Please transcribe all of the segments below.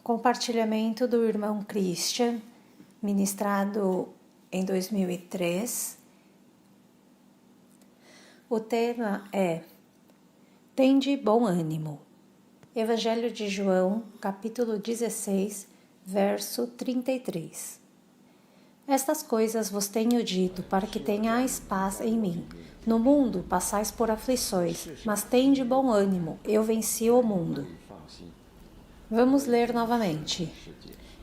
Compartilhamento do irmão Christian, ministrado em 2003. O tema é Tende bom ânimo. Evangelho de João, capítulo 16, verso 33. Estas coisas vos tenho dito para que tenhais paz em mim. No mundo passais por aflições, mas tende bom ânimo, eu venci o mundo. Vamos ler novamente.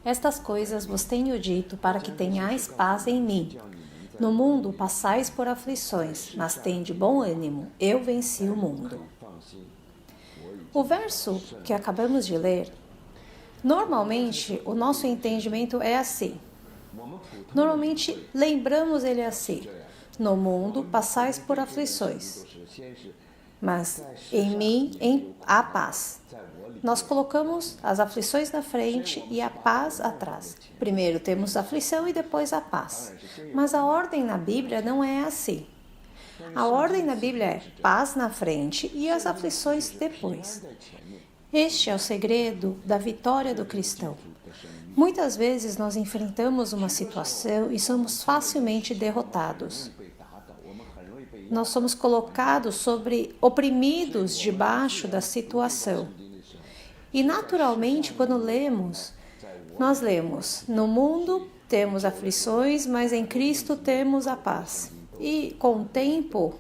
Estas coisas vos tenho dito para que tenhais paz em mim. No mundo passais por aflições, mas tende bom ânimo, eu venci o mundo. O verso que acabamos de ler, normalmente o nosso entendimento é assim. Normalmente lembramos ele assim: no mundo passais por aflições, mas em mim há paz. Nós colocamos as aflições na frente e a paz atrás. Primeiro temos a aflição e depois a paz. Mas a ordem na Bíblia não é assim. A ordem na Bíblia é paz na frente e as aflições depois. Este é o segredo da vitória do cristão. Muitas vezes nós enfrentamos uma situação e somos facilmente derrotados. Nós somos colocados oprimidos debaixo da situação. E naturalmente, quando nós lemos: no mundo temos aflições, mas em Cristo temos a paz. E com o tempo,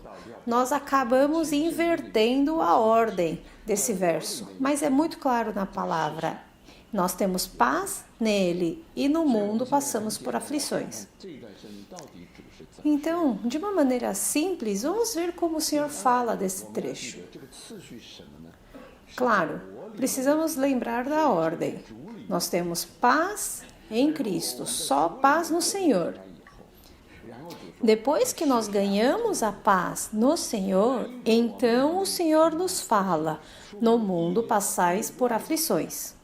nós acabamos invertendo a ordem desse verso. Mas é muito claro na palavra: nós temos paz nele e no mundo passamos por aflições. Então, de uma maneira simples, vamos ver como o Senhor fala desse trecho. Claro, precisamos lembrar da ordem. Nós temos paz em Cristo, só paz no Senhor. Depois que nós ganhamos a paz no Senhor, então o Senhor nos fala: no mundo passais por aflições.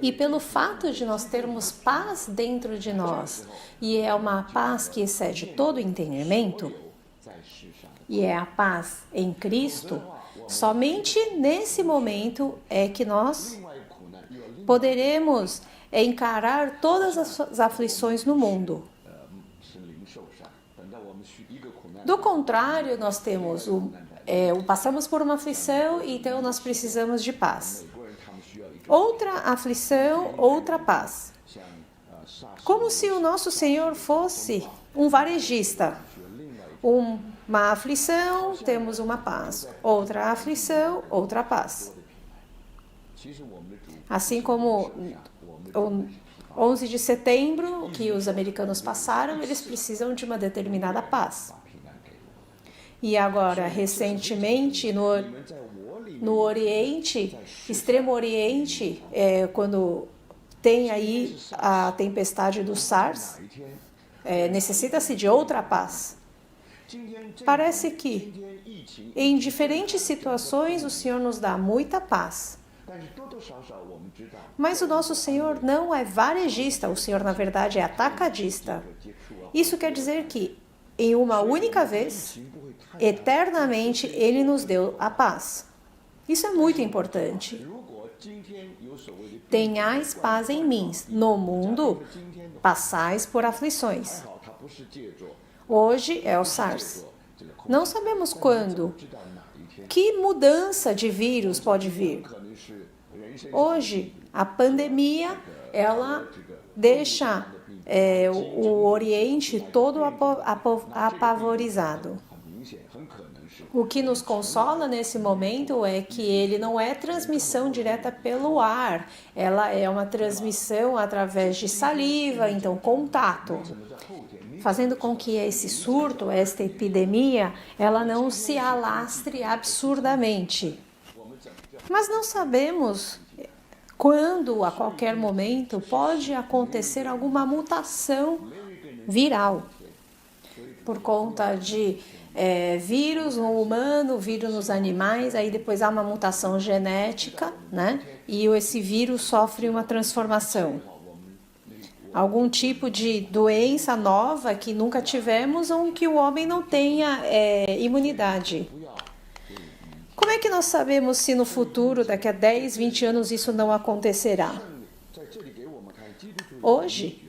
E pelo fato de nós termos paz dentro de nós, e é uma paz que excede todo o entendimento, e é a paz em Cristo, somente nesse momento é que nós poderemos encarar todas as aflições no mundo. Do contrário, nós temos passamos por uma aflição, então nós precisamos de paz. Outra aflição, outra paz. Como se o nosso Senhor fosse um varejista. Uma aflição, temos uma paz. Outra aflição, outra paz. Assim como o 11 de setembro, que os americanos passaram, eles precisam de uma determinada paz. E agora, recentemente, no Oriente, Extremo Oriente, quando tem aí a tempestade do SARS, necessita-se de outra paz. Parece que em diferentes situações o Senhor nos dá muita paz. Mas o nosso Senhor não é varejista, o Senhor na verdade é atacadista. Isso quer dizer que em uma única vez, eternamente, Ele nos deu a paz. Isso é muito importante. Tenhais paz em mim. No mundo, passais por aflições. Hoje é o SARS. Não sabemos quando. Que mudança de vírus pode vir? Hoje, a pandemia, ela deixa o Oriente todo apavorizado. O que nos consola nesse momento é que ele não é transmissão direta pelo ar, ela é uma transmissão através de saliva, então contato, fazendo com que esse surto, esta epidemia, ela não se alastre absurdamente. Mas não sabemos quando, a qualquer momento, pode acontecer alguma mutação viral por conta de vírus no humano, vírus nos animais, aí depois há uma mutação genética, né? E esse vírus sofre uma transformação. Algum tipo de doença nova que nunca tivemos ou que o homem não tenha imunidade. Como é que nós sabemos se no futuro, daqui a 10, 20 anos, isso não acontecerá? hoje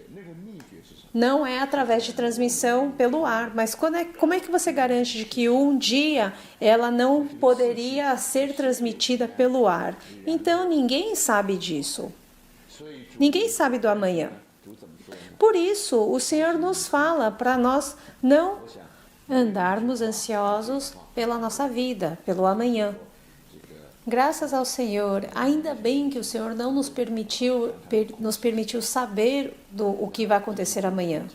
não é através de transmissão pelo ar, mas como é que você garante de que um dia ela não poderia ser transmitida pelo ar? Então ninguém sabe disso. Ninguém sabe do amanhã. Por isso, o Senhor nos fala para nós não andarmos ansiosos pela nossa vida, pelo amanhã. Graças ao Senhor, ainda bem que o Senhor não nos permitiu saber o que vai acontecer amanhã.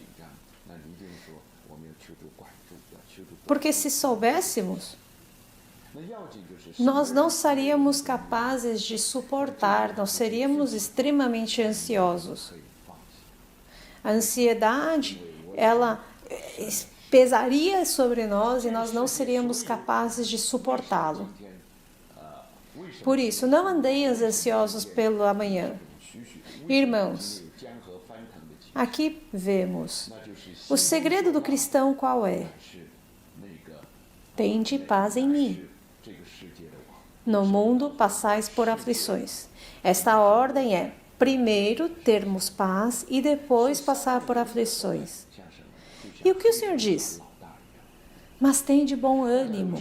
Porque se soubéssemos, nós não seríamos capazes de suportar, nós seríamos extremamente ansiosos. A ansiedade, ela pesaria sobre nós e nós não seríamos capazes de suportá-lo. Por isso, não andeis ansiosos pelo amanhã. Irmãos, aqui vemos o segredo do cristão qual é? Tende paz em mim. No mundo passais por aflições. Esta ordem é, primeiro termos paz e depois passar por aflições. E o que o Senhor diz? Mas tende bom ânimo.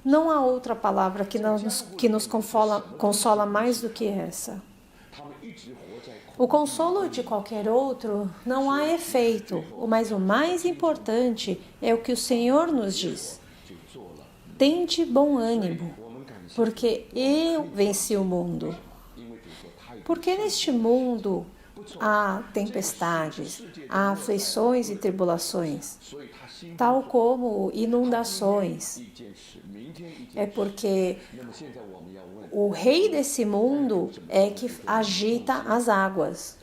Não há outra palavra que nos consola mais do que essa. O consolo de qualquer outro não há efeito, mas o mais importante é o que o Senhor nos diz. Tende bom ânimo, porque eu venci o mundo. Porque neste mundo há tempestades, há aflições e tribulações, tal como inundações. É porque o rei desse mundo é que agita as águas.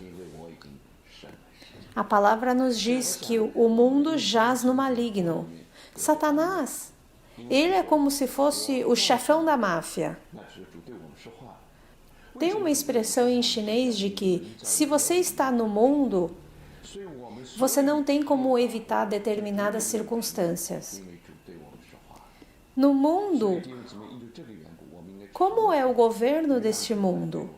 A palavra nos diz que o mundo jaz no maligno. Satanás, ele é como se fosse o chefão da máfia. Tem uma expressão em chinês de que se você está no mundo, você não tem como evitar determinadas circunstâncias. No mundo, como é o governo deste mundo?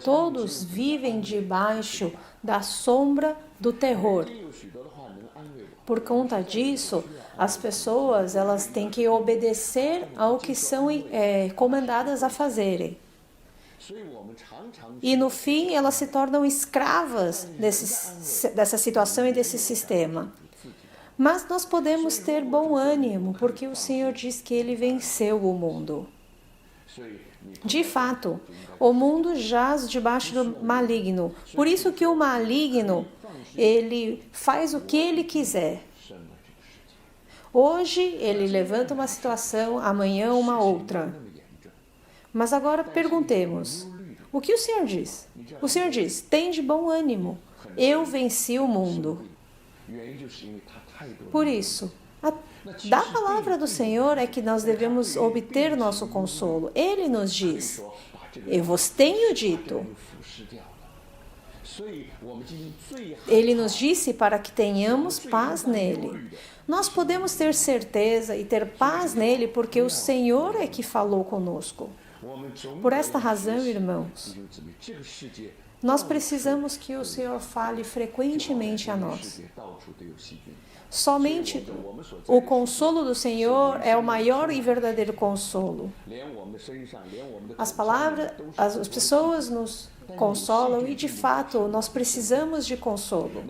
Todos vivem debaixo da sombra do terror. Por conta disso, as pessoas elas têm que obedecer ao que são comandadas a fazerem. E no fim, elas se tornam escravas dessa situação e desse sistema. Mas nós podemos ter bom ânimo, porque o Senhor diz que Ele venceu o mundo. De fato, o mundo jaz debaixo do maligno. Por isso que o maligno, ele faz o que ele quiser. Hoje ele levanta uma situação, amanhã uma outra. Mas agora perguntemos, o que o Senhor diz? O Senhor diz, tende bom ânimo, eu venci o mundo. Por isso, da palavra do Senhor é que nós devemos obter nosso consolo. Ele nos diz, eu vos tenho dito. Ele nos disse para que tenhamos paz nele. Nós podemos ter certeza e ter paz nele porque o Senhor é que falou conosco. Por esta razão, irmãos, nós precisamos que o Senhor fale frequentemente a nós. Somente o consolo do Senhor é o maior e verdadeiro consolo. As pessoas nos consolam e, de fato, nós precisamos de consolo.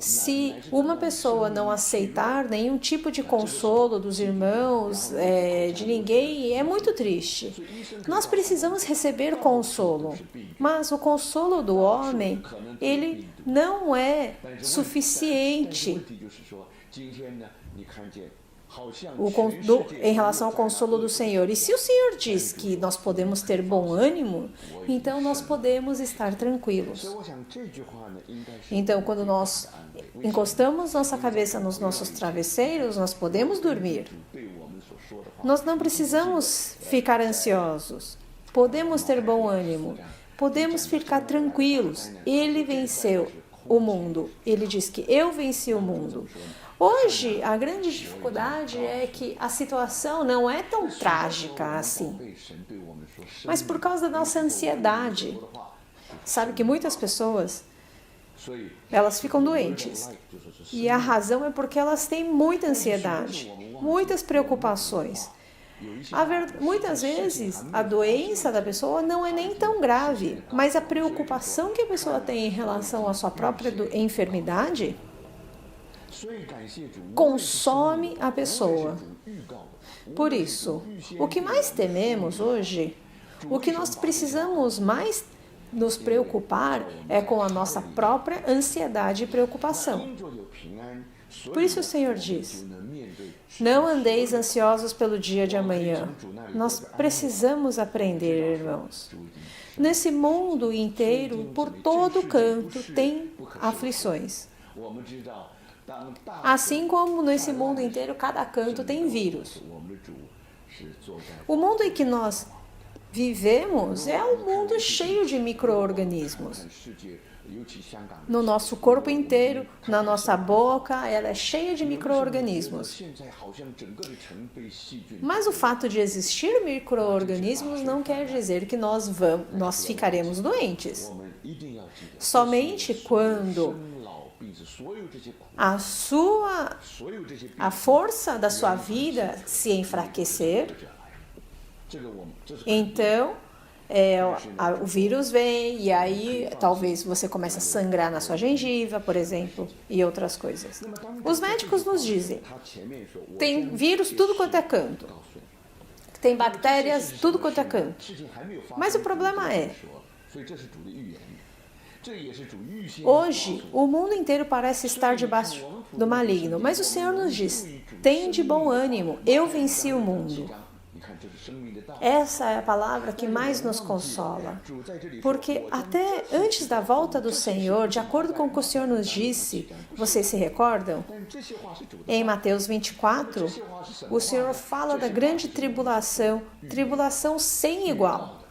Se uma pessoa não aceitar nenhum tipo de consolo dos irmãos, de ninguém, é muito triste. Nós precisamos receber consolo, mas o consolo do homem, ele não é suficiente em relação ao consolo do Senhor. E se o Senhor diz que nós podemos ter bom ânimo, então nós podemos estar tranquilos. Então, quando nós encostamos nossa cabeça nos nossos travesseiros, nós podemos dormir. Nós não precisamos ficar ansiosos. Podemos ter bom ânimo. Podemos ficar tranquilos. Ele venceu o mundo. Ele diz que eu venci o mundo. Hoje, a grande dificuldade é que a situação não é tão trágica assim, mas por causa da nossa ansiedade. Sabe que muitas pessoas, elas ficam doentes. E a razão é porque elas têm muita ansiedade, muitas preocupações. Muitas vezes, a doença da pessoa não é nem tão grave, mas a preocupação que a pessoa tem em relação à sua própria enfermidade consome a pessoa. Por isso, o que mais tememos hoje, o que nós precisamos mais nos preocupar é com a nossa própria ansiedade e preocupação. Por isso o Senhor diz: não andeis ansiosos pelo dia de amanhã. Nós precisamos aprender, irmãos. Nesse mundo inteiro, por todo canto, tem aflições. Assim como nesse mundo inteiro, cada canto tem vírus. O mundo em que nós vivemos é um mundo cheio de micro-organismos. No nosso corpo inteiro, na nossa boca, ela é cheia de micro-organismos. Mas o fato de existir micro-organismos não quer dizer que nós ficaremos doentes. Somente quando a força da sua vida se enfraquecer, então o vírus vem e aí talvez você comece a sangrar na sua gengiva, por exemplo, e outras coisas. Os médicos nos dizem, tem vírus tudo quanto é canto, tem bactérias tudo quanto é canto. Mas o problema é, hoje o mundo inteiro parece estar debaixo do maligno, mas o Senhor nos diz, tende bom ânimo, eu venci o mundo. Essa é a palavra que mais nos consola, porque até antes da volta do Senhor, de acordo com o que o Senhor nos disse, vocês se recordam? Em Mateus 24, o Senhor fala da grande tribulação, tribulação sem igual.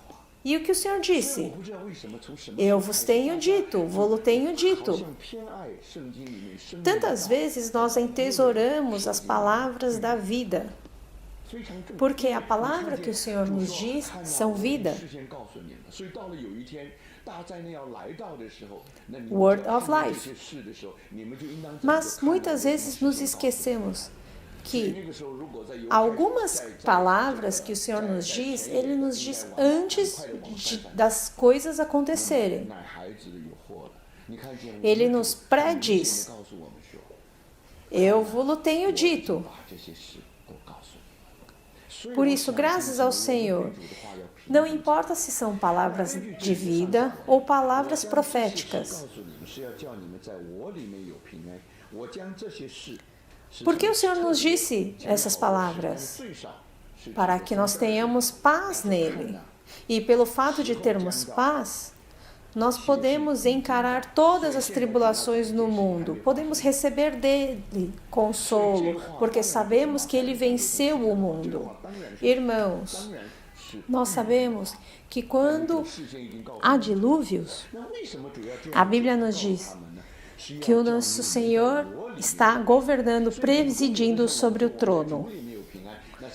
E o que o Senhor disse? Eu vos tenho dito, vou-lo tenho dito. Tantas vezes nós entesouramos as palavras da vida, porque a palavra que o Senhor nos diz são vida. Word of life. Mas muitas vezes nos esquecemos que algumas palavras que o Senhor nos diz, Ele nos diz antes das coisas acontecerem. Ele nos prediz. Eu vos tenho dito. Por isso, graças ao Senhor, não importa se são palavras de vida ou palavras proféticas. Por que o Senhor nos disse essas palavras? Para que nós tenhamos paz nele. E pelo fato de termos paz, nós podemos encarar todas as tribulações no mundo. Podemos receber dele consolo, porque sabemos que ele venceu o mundo. Irmãos, nós sabemos que quando há dilúvios, a Bíblia nos diz que o nosso Senhor está governando, presidindo sobre o trono.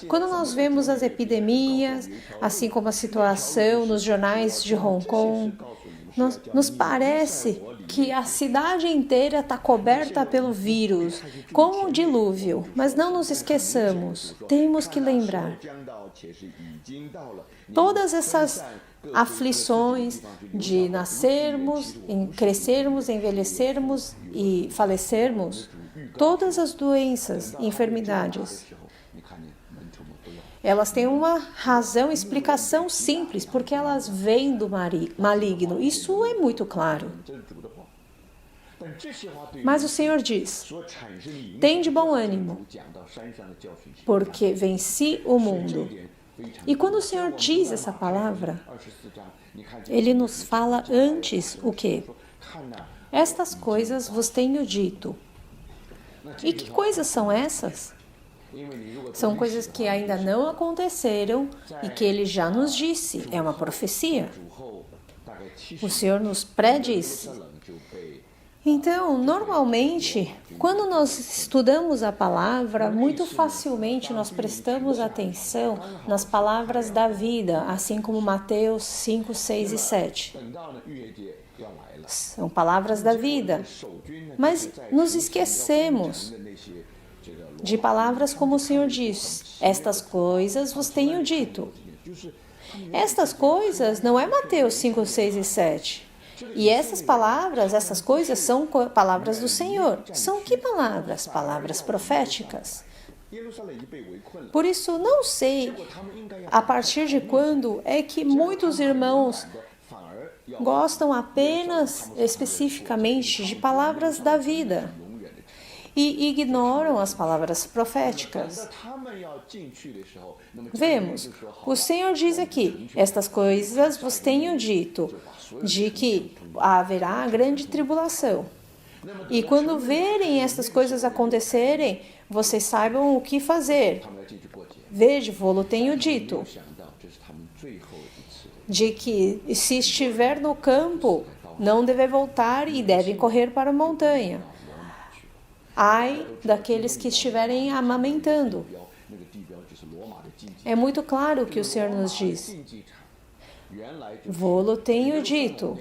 Quando nós vemos as epidemias, assim como a situação nos jornais de Hong Kong, nos parece que a cidade inteira está coberta pelo vírus, como um dilúvio. Mas não nos esqueçamos, temos que lembrar. Todas essas aflições de nascermos, crescermos, envelhecermos e falecermos, todas as doenças, enfermidades, elas têm uma razão, explicação simples, porque elas vêm do maligno. Isso é muito claro. Mas o Senhor diz, tende bom ânimo, porque venci o mundo. E quando o Senhor diz essa palavra, Ele nos fala antes o quê? Estas coisas vos tenho dito. E que coisas são essas? São coisas que ainda não aconteceram e que Ele já nos disse. É uma profecia. O Senhor nos prediz. Então, normalmente, quando nós estudamos a palavra, muito facilmente nós prestamos atenção nas palavras da vida, assim como Mateus 5, 6 e 7. São palavras da vida. Mas nos esquecemos de palavras como o Senhor diz: estas coisas vos tenho dito. Estas coisas não é Mateus 5, 6 e 7. E essas palavras, essas coisas são palavras do Senhor. São que palavras? Palavras proféticas. Por isso, não sei a partir de quando é que muitos irmãos gostam apenas, especificamente, de palavras da vida e ignoram as palavras proféticas. Vemos, o Senhor diz aqui: estas coisas vos tenho dito, de que haverá grande tribulação. E quando verem estas coisas acontecerem, vocês saibam o que fazer. Veja, vou-lo tenho dito, de que se estiver no campo, não deve voltar e devem correr para a montanha. Ai daqueles que estiverem amamentando. É muito claro o que o Senhor nos diz. Vou-lo tenho dito.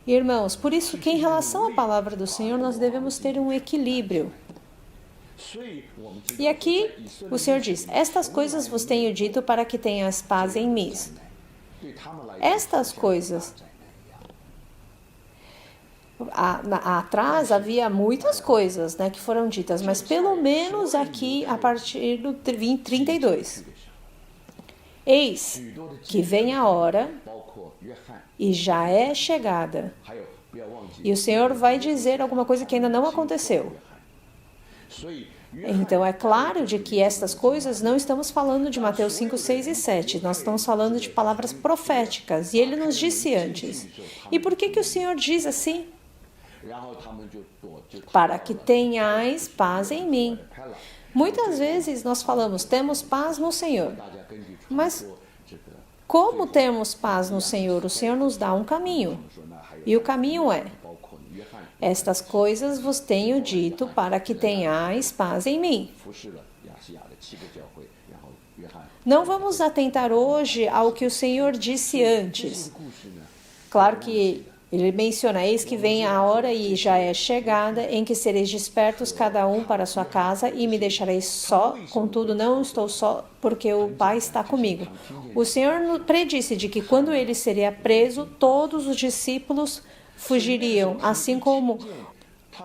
Irmãos, por isso que em relação à palavra do Senhor, nós devemos ter um equilíbrio. E aqui o Senhor diz: estas coisas vos tenho dito para que tenhas paz em mim. Estas coisas. Atrás havia muitas coisas, que foram ditas, mas pelo menos aqui a partir do 32. Eis que vem a hora e já é chegada. E o Senhor vai dizer alguma coisa que ainda não aconteceu. Então é claro de que estas coisas não estamos falando de Mateus 5, 6 e 7. Nós estamos falando de palavras proféticas. E ele nos disse antes. E por que o Senhor diz assim? Para que tenhais paz em mim. Muitas vezes nós falamos: temos paz no Senhor. Mas como temos paz no Senhor? O Senhor nos dá um caminho. E o caminho é: estas coisas vos tenho dito para que tenhais paz em mim. Não vamos atentar hoje ao que o Senhor disse antes. Claro que ele menciona: eis que vem a hora e já é chegada, em que sereis despertos cada um para a sua casa e me deixareis só, contudo não estou só, porque o Pai está comigo. O Senhor predisse de que quando ele seria preso, todos os discípulos fugiriam, assim como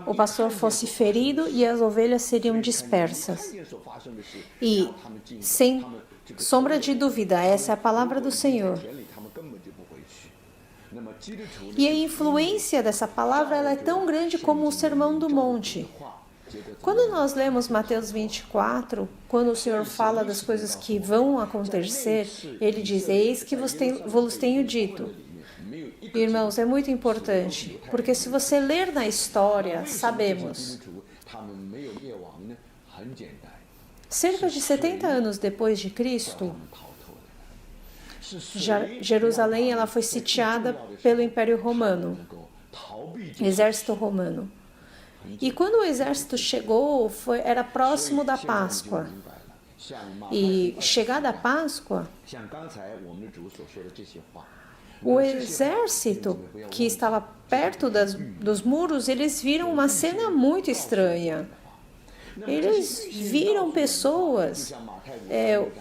o pastor fosse ferido e as ovelhas seriam dispersas. E, sem sombra de dúvida, essa é a palavra do Senhor. E a influência dessa palavra ela é tão grande como o Sermão do Monte. Quando nós lemos Mateus 24, quando o Senhor fala das coisas que vão acontecer, ele diz: eis que vos tenho dito. Irmãos, é muito importante, porque se você ler na história, sabemos. Cerca de 70 anos depois de Cristo, Jerusalém ela foi sitiada pelo Império Romano, exército romano. E quando o exército chegou, era próximo da Páscoa. E chegada a Páscoa, o exército que estava perto dos muros, eles viram uma cena muito estranha. Eles viram pessoas,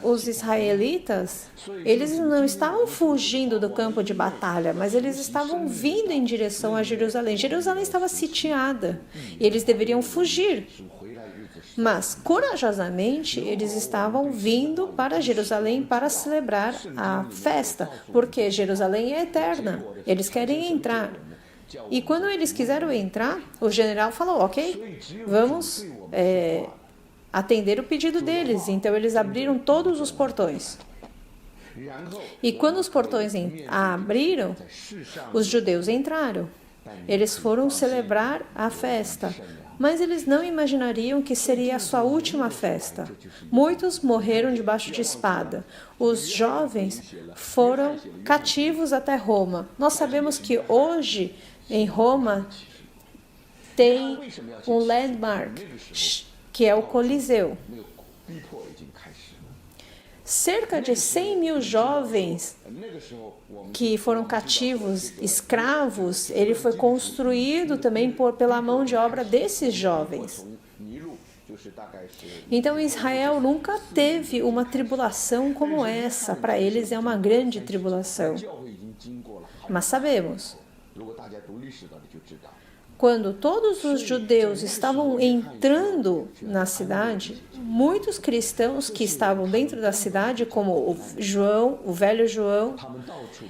os israelitas, eles não estavam fugindo do campo de batalha, mas eles estavam vindo em direção a Jerusalém. Jerusalém estava sitiada e eles deveriam fugir. Mas, corajosamente, eles estavam vindo para Jerusalém para celebrar a festa, porque Jerusalém é eterna. Eles querem entrar. E quando eles quiseram entrar, o general falou: ok, vamos atender o pedido deles. Então, eles abriram todos os portões. E quando os portões abriram, os judeus entraram. Eles foram celebrar a festa, mas eles não imaginariam que seria a sua última festa. Muitos morreram debaixo de espada. Os jovens foram cativos até Roma. Nós sabemos que hoje, em Roma, tem um landmark, que é o Coliseu. Cerca de 100 mil jovens que foram cativos, escravos, ele foi construído também pela mão de obra desses jovens. Então Israel nunca teve uma tribulação como essa. Para eles é uma grande tribulação. Mas sabemos, quando todos os judeus estavam entrando na cidade, muitos cristãos que estavam dentro da cidade, como o João, o velho João,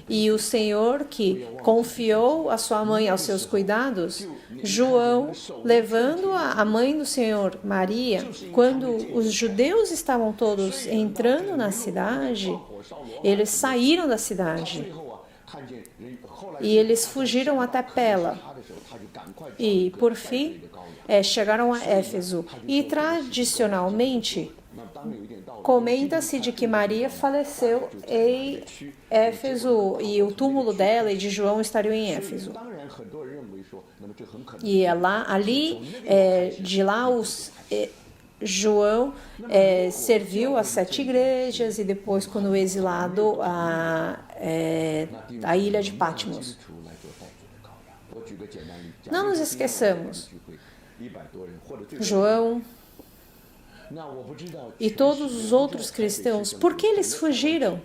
e o Senhor que confiou a sua mãe aos seus cuidados, João levando a mãe do Senhor, Maria, quando os judeus estavam todos entrando na cidade, eles saíram da cidade e eles fugiram até Pela. E, por fim, chegaram a Éfeso. E, tradicionalmente, comenta-se de que Maria faleceu em Éfeso e o túmulo dela e de João estariam em Éfeso. E de lá, João serviu as 7 igrejas e depois, quando exilado, a ilha de Patmos. Não nos esqueçamos, João e todos os outros cristãos, por que eles fugiram?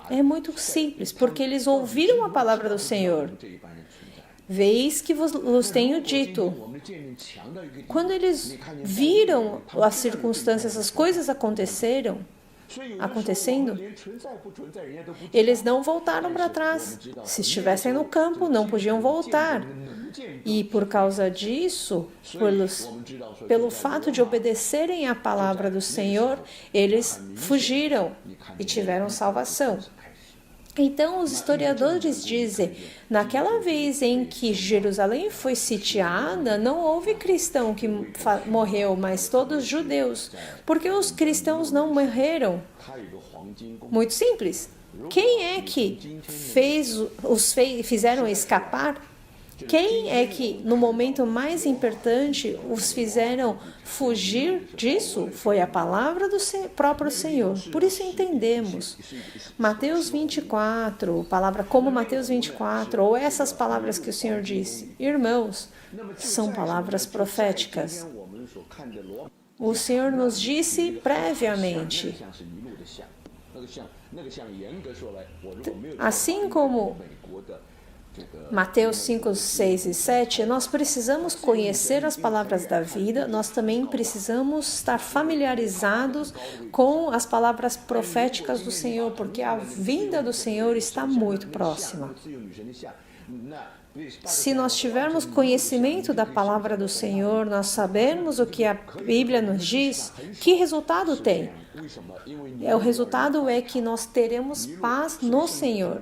É muito simples, porque eles ouviram a palavra do Senhor. Veis que vos tenho dito. Quando eles viram as circunstâncias, as coisas acontecendo, eles não voltaram para trás. Se estivessem no campo, não podiam voltar. E por causa disso, pelo fato de obedecerem à palavra do Senhor, eles fugiram e tiveram salvação. Então, os historiadores dizem, naquela vez em que Jerusalém foi sitiada, não houve cristão que morreu, mas todos judeus. Porque os cristãos não morreram? Muito simples. Quem é que fizeram escapar? Quem é que, no momento mais importante, os fizeram fugir disso? Foi a palavra do próprio Senhor. Por isso entendemos. Mateus 24, palavra como Mateus 24, ou essas palavras que o Senhor disse, irmãos, são palavras proféticas. O Senhor nos disse previamente. Assim como Mateus 5, 6 e 7, nós precisamos conhecer as palavras da vida, nós também precisamos estar familiarizados com as palavras proféticas do Senhor, porque a vinda do Senhor está muito próxima. Se nós tivermos conhecimento da palavra do Senhor, nós sabemos o que a Bíblia nos diz, que resultado tem? O resultado é que nós teremos paz no Senhor.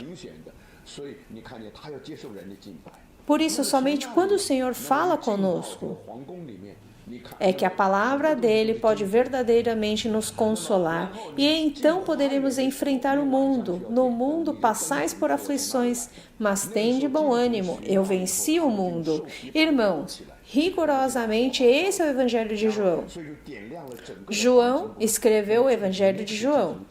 Por isso, somente quando o Senhor fala conosco, é que a palavra dele pode verdadeiramente nos consolar. E então poderemos enfrentar o mundo. No mundo passais por aflições, mas tende bom ânimo. Eu venci o mundo. Irmãos, rigorosamente, esse é o Evangelho de João. João escreveu o Evangelho de João.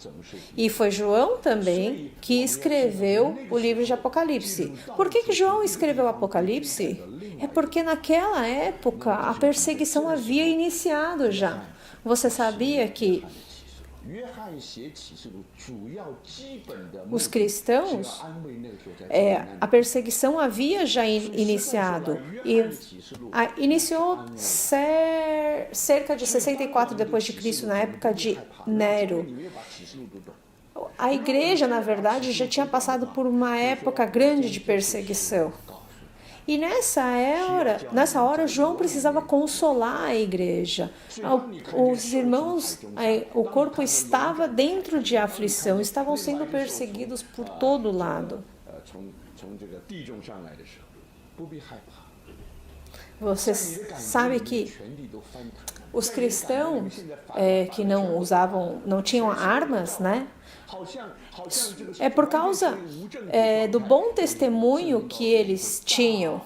E foi João também que escreveu o livro de Apocalipse. Por que João escreveu o Apocalipse? É porque naquela época a perseguição havia iniciado já. Você sabia que os cristãos, a perseguição havia já iniciado e iniciou cerca de 64 depois de Cristo, na época de Nero. A igreja, na verdade, já tinha passado por uma época grande de perseguição. E nessa hora, João precisava consolar a igreja. Os irmãos, o corpo estava dentro de aflição, estavam sendo perseguidos por todo lado. Você sabe que os cristãos que não tinham armas, né? É por causa do bom testemunho que eles tinham.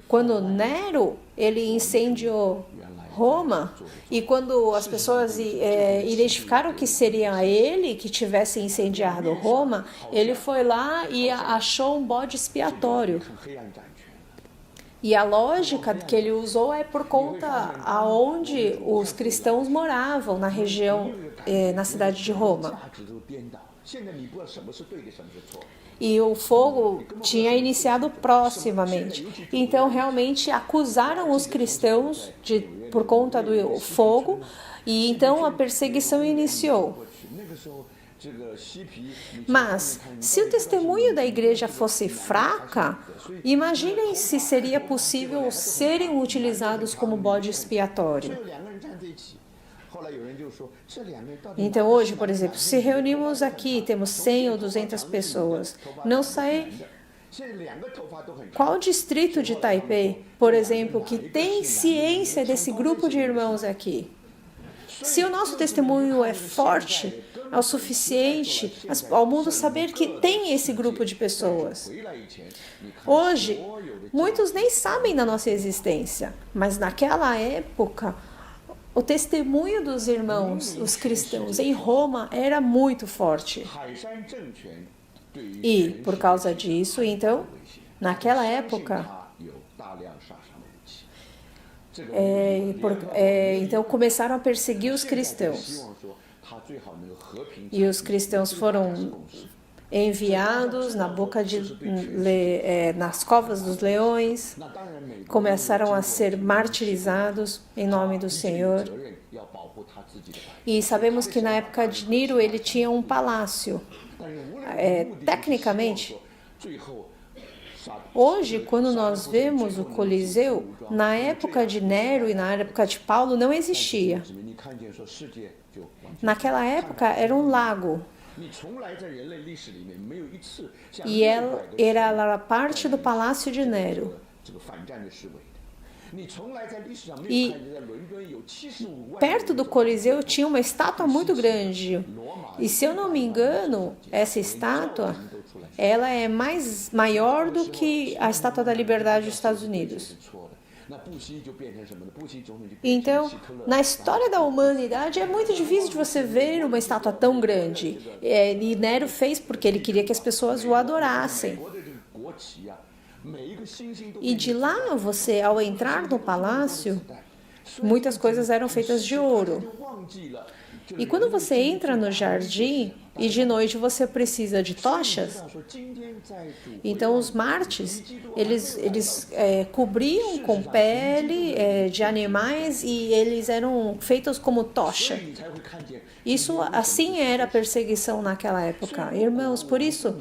Quando Nero ele incendiou Roma, e quando as pessoas identificaram que seria ele que tivesse incendiado Roma, ele foi lá e achou um bode expiatório. E a lógica que ele usou é por conta aonde os cristãos moravam, na região, na cidade de Roma. E o fogo tinha iniciado proximamente. Então, realmente, acusaram os cristãos por conta do fogo, e então a perseguição iniciou. Mas, se o testemunho da igreja fosse fraca, imaginem se seria possível serem utilizados como bode expiatório. Então, hoje, por exemplo, se reunimos aqui, temos 100 ou 200 pessoas, não sei qual distrito de Taipei, por exemplo, que tem ciência desse grupo de irmãos aqui. Se o nosso testemunho é forte, é o suficiente ao mundo saber que tem esse grupo de pessoas. Hoje, muitos nem sabem da nossa existência, mas naquela época, o testemunho dos irmãos, os cristãos, em Roma era muito forte. E, por causa disso, então, naquela época, então começaram a perseguir os cristãos. E os cristãos foram enviados nas covas dos leões, começaram a ser martirizados em nome do Senhor. E sabemos que na época de Nero ele tinha um palácio. Tecnicamente, hoje, quando nós vemos o Coliseu, na época de Nero e na época de Paulo não existia. Naquela época era um lago. E ela era parte do palácio de Nero. E perto do Coliseu tinha uma estátua muito grande. E se eu não me engano, essa estátua, ela é maior do que a Estátua da Liberdade dos Estados Unidos. Então, na história da humanidade, é muito difícil de você ver uma estátua tão grande. E Nero fez porque ele queria que as pessoas o adorassem. E de lá, você, ao entrar no palácio, muitas coisas eram feitas de ouro. E quando você entra no jardim, e de noite você precisa de tochas, então os mártires, eles cobriam com pele de animais e eles eram feitos como tocha. Isso, assim era a perseguição naquela época. Irmãos, por isso,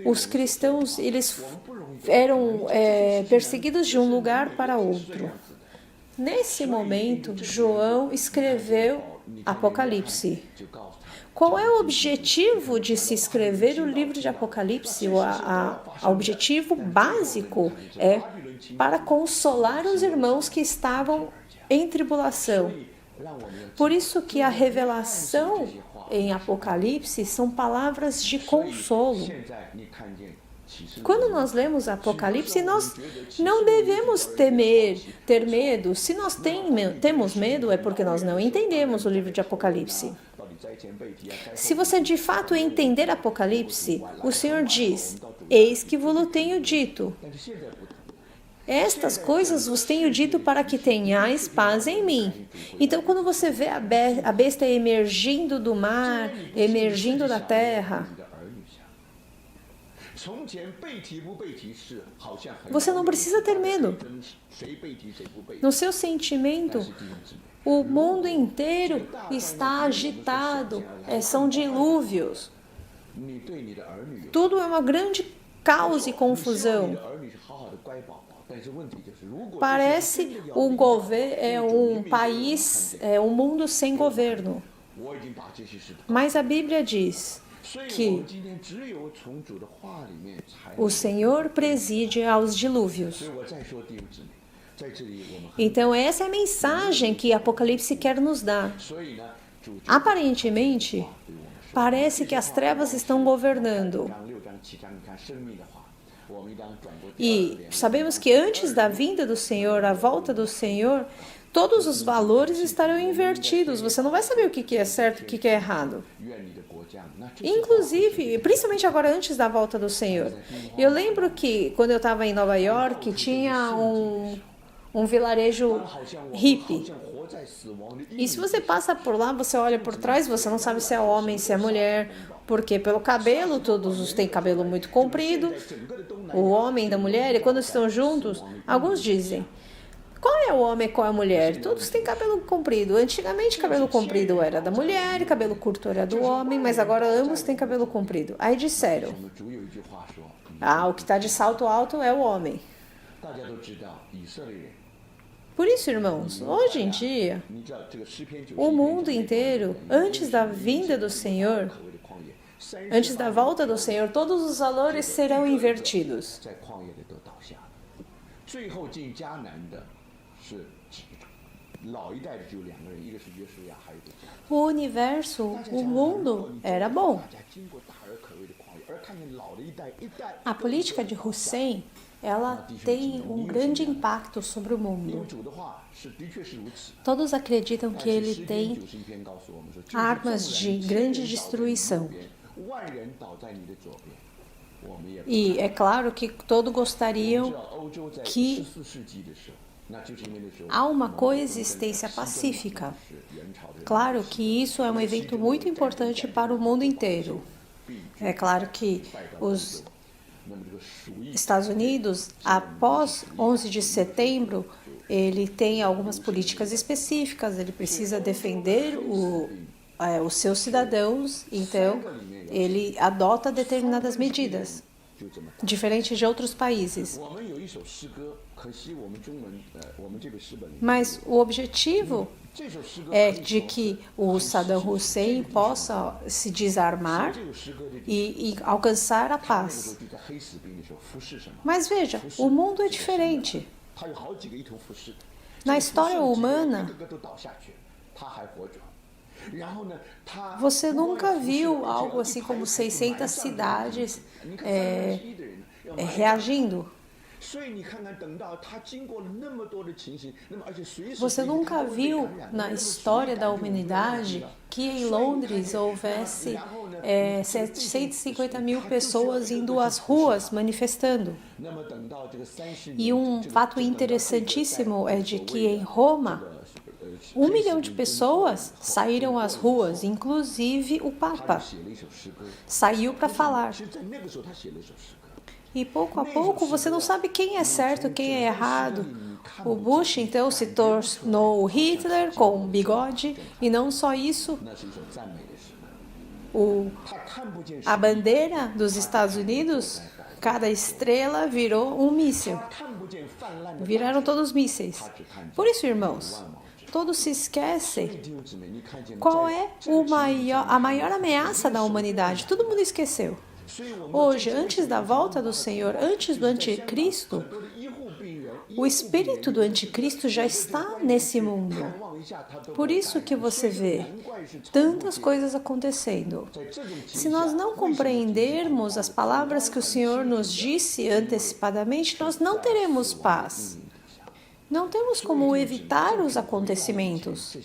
os cristãos, eles eram perseguidos de um lugar para outro. Nesse momento, João escreveu Apocalipse. Qual é o objetivo de se escrever o livro de Apocalipse? O objetivo básico é para consolar os irmãos que estavam em tribulação. Por isso que a revelação em Apocalipse são palavras de consolo. Quando nós lemos Apocalipse, nós não devemos ter medo. Se nós temos medo, é porque nós não entendemos o livro de Apocalipse. Se você de fato entender Apocalipse, o Senhor diz: eis que vos tenho dito. Estas coisas vos tenho dito para que tenhais paz em mim. Então, quando você vê a besta emergindo do mar, emergindo da terra, você não precisa ter medo. No seu sentimento, o mundo inteiro está agitado, são dilúvios. Tudo é uma grande caos e confusão. Parece um país, um mundo sem governo. Mas a Bíblia diz que o Senhor preside aos dilúvios. Então essa é a mensagem que Apocalipse quer nos dar. Aparentemente, parece que as trevas estão governando. E sabemos que antes da vinda do Senhor, a volta do Senhor, todos os valores estarão invertidos. Você não vai saber o que é certo e o que é errado. Inclusive, principalmente agora antes da volta do Senhor. Eu lembro que quando eu estava em Nova York, tinha um vilarejo hippie. E se você passa por lá, você olha por trás, você não sabe se é homem, se é mulher, porque pelo cabelo, todos têm cabelo muito comprido, o homem e da mulher, e quando estão juntos, alguns dizem, qual é o homem e qual é a mulher? Todos têm cabelo comprido. Antigamente, cabelo comprido era da mulher e cabelo curto era do homem, mas agora ambos têm cabelo comprido. Aí disseram, o que está de salto alto é o homem. Por isso, irmãos, hoje em dia, o mundo inteiro, antes da vinda do Senhor, antes da volta do Senhor, todos os valores serão invertidos. O universo, o mundo era bom. A política de Hussein, ela tem um grande impacto sobre o mundo. Todos acreditam que ele tem armas de grande destruição. E é claro que todos gostariam que há uma coexistência pacífica. Claro que isso é um evento muito importante para o mundo inteiro. É claro que os Estados Unidos, após 11 de setembro, ele tem algumas políticas específicas, ele precisa defender os seus cidadãos, então ele adota determinadas medidas, diferente de outros países. Mas o objetivo é de que o Saddam Hussein possa se desarmar e alcançar a paz. Mas veja, o mundo é diferente. Na história humana, você nunca viu algo assim como 600 cidades reagindo. Você nunca viu na história da humanidade que em Londres houvesse 750 mil pessoas indo às ruas manifestando. E um fato interessantíssimo é de que em Roma, 1 milhão de pessoas saíram às ruas, inclusive o Papa saiu para falar. E pouco a pouco você não sabe quem é certo, quem é errado. O Bush, então, se tornou o Hitler com um bigode. E não só isso, a bandeira dos Estados Unidos, cada estrela virou um míssil. Viraram todos mísseis. Por isso, irmãos, todos se esquecem qual é a maior ameaça da humanidade. Todo mundo esqueceu. Hoje, antes da volta do Senhor, antes do anticristo, o espírito do anticristo já está nesse mundo. Por isso que você vê tantas coisas acontecendo. Se nós não compreendermos as palavras que o Senhor nos disse antecipadamente, nós não teremos paz. Não temos como evitar os acontecimentos.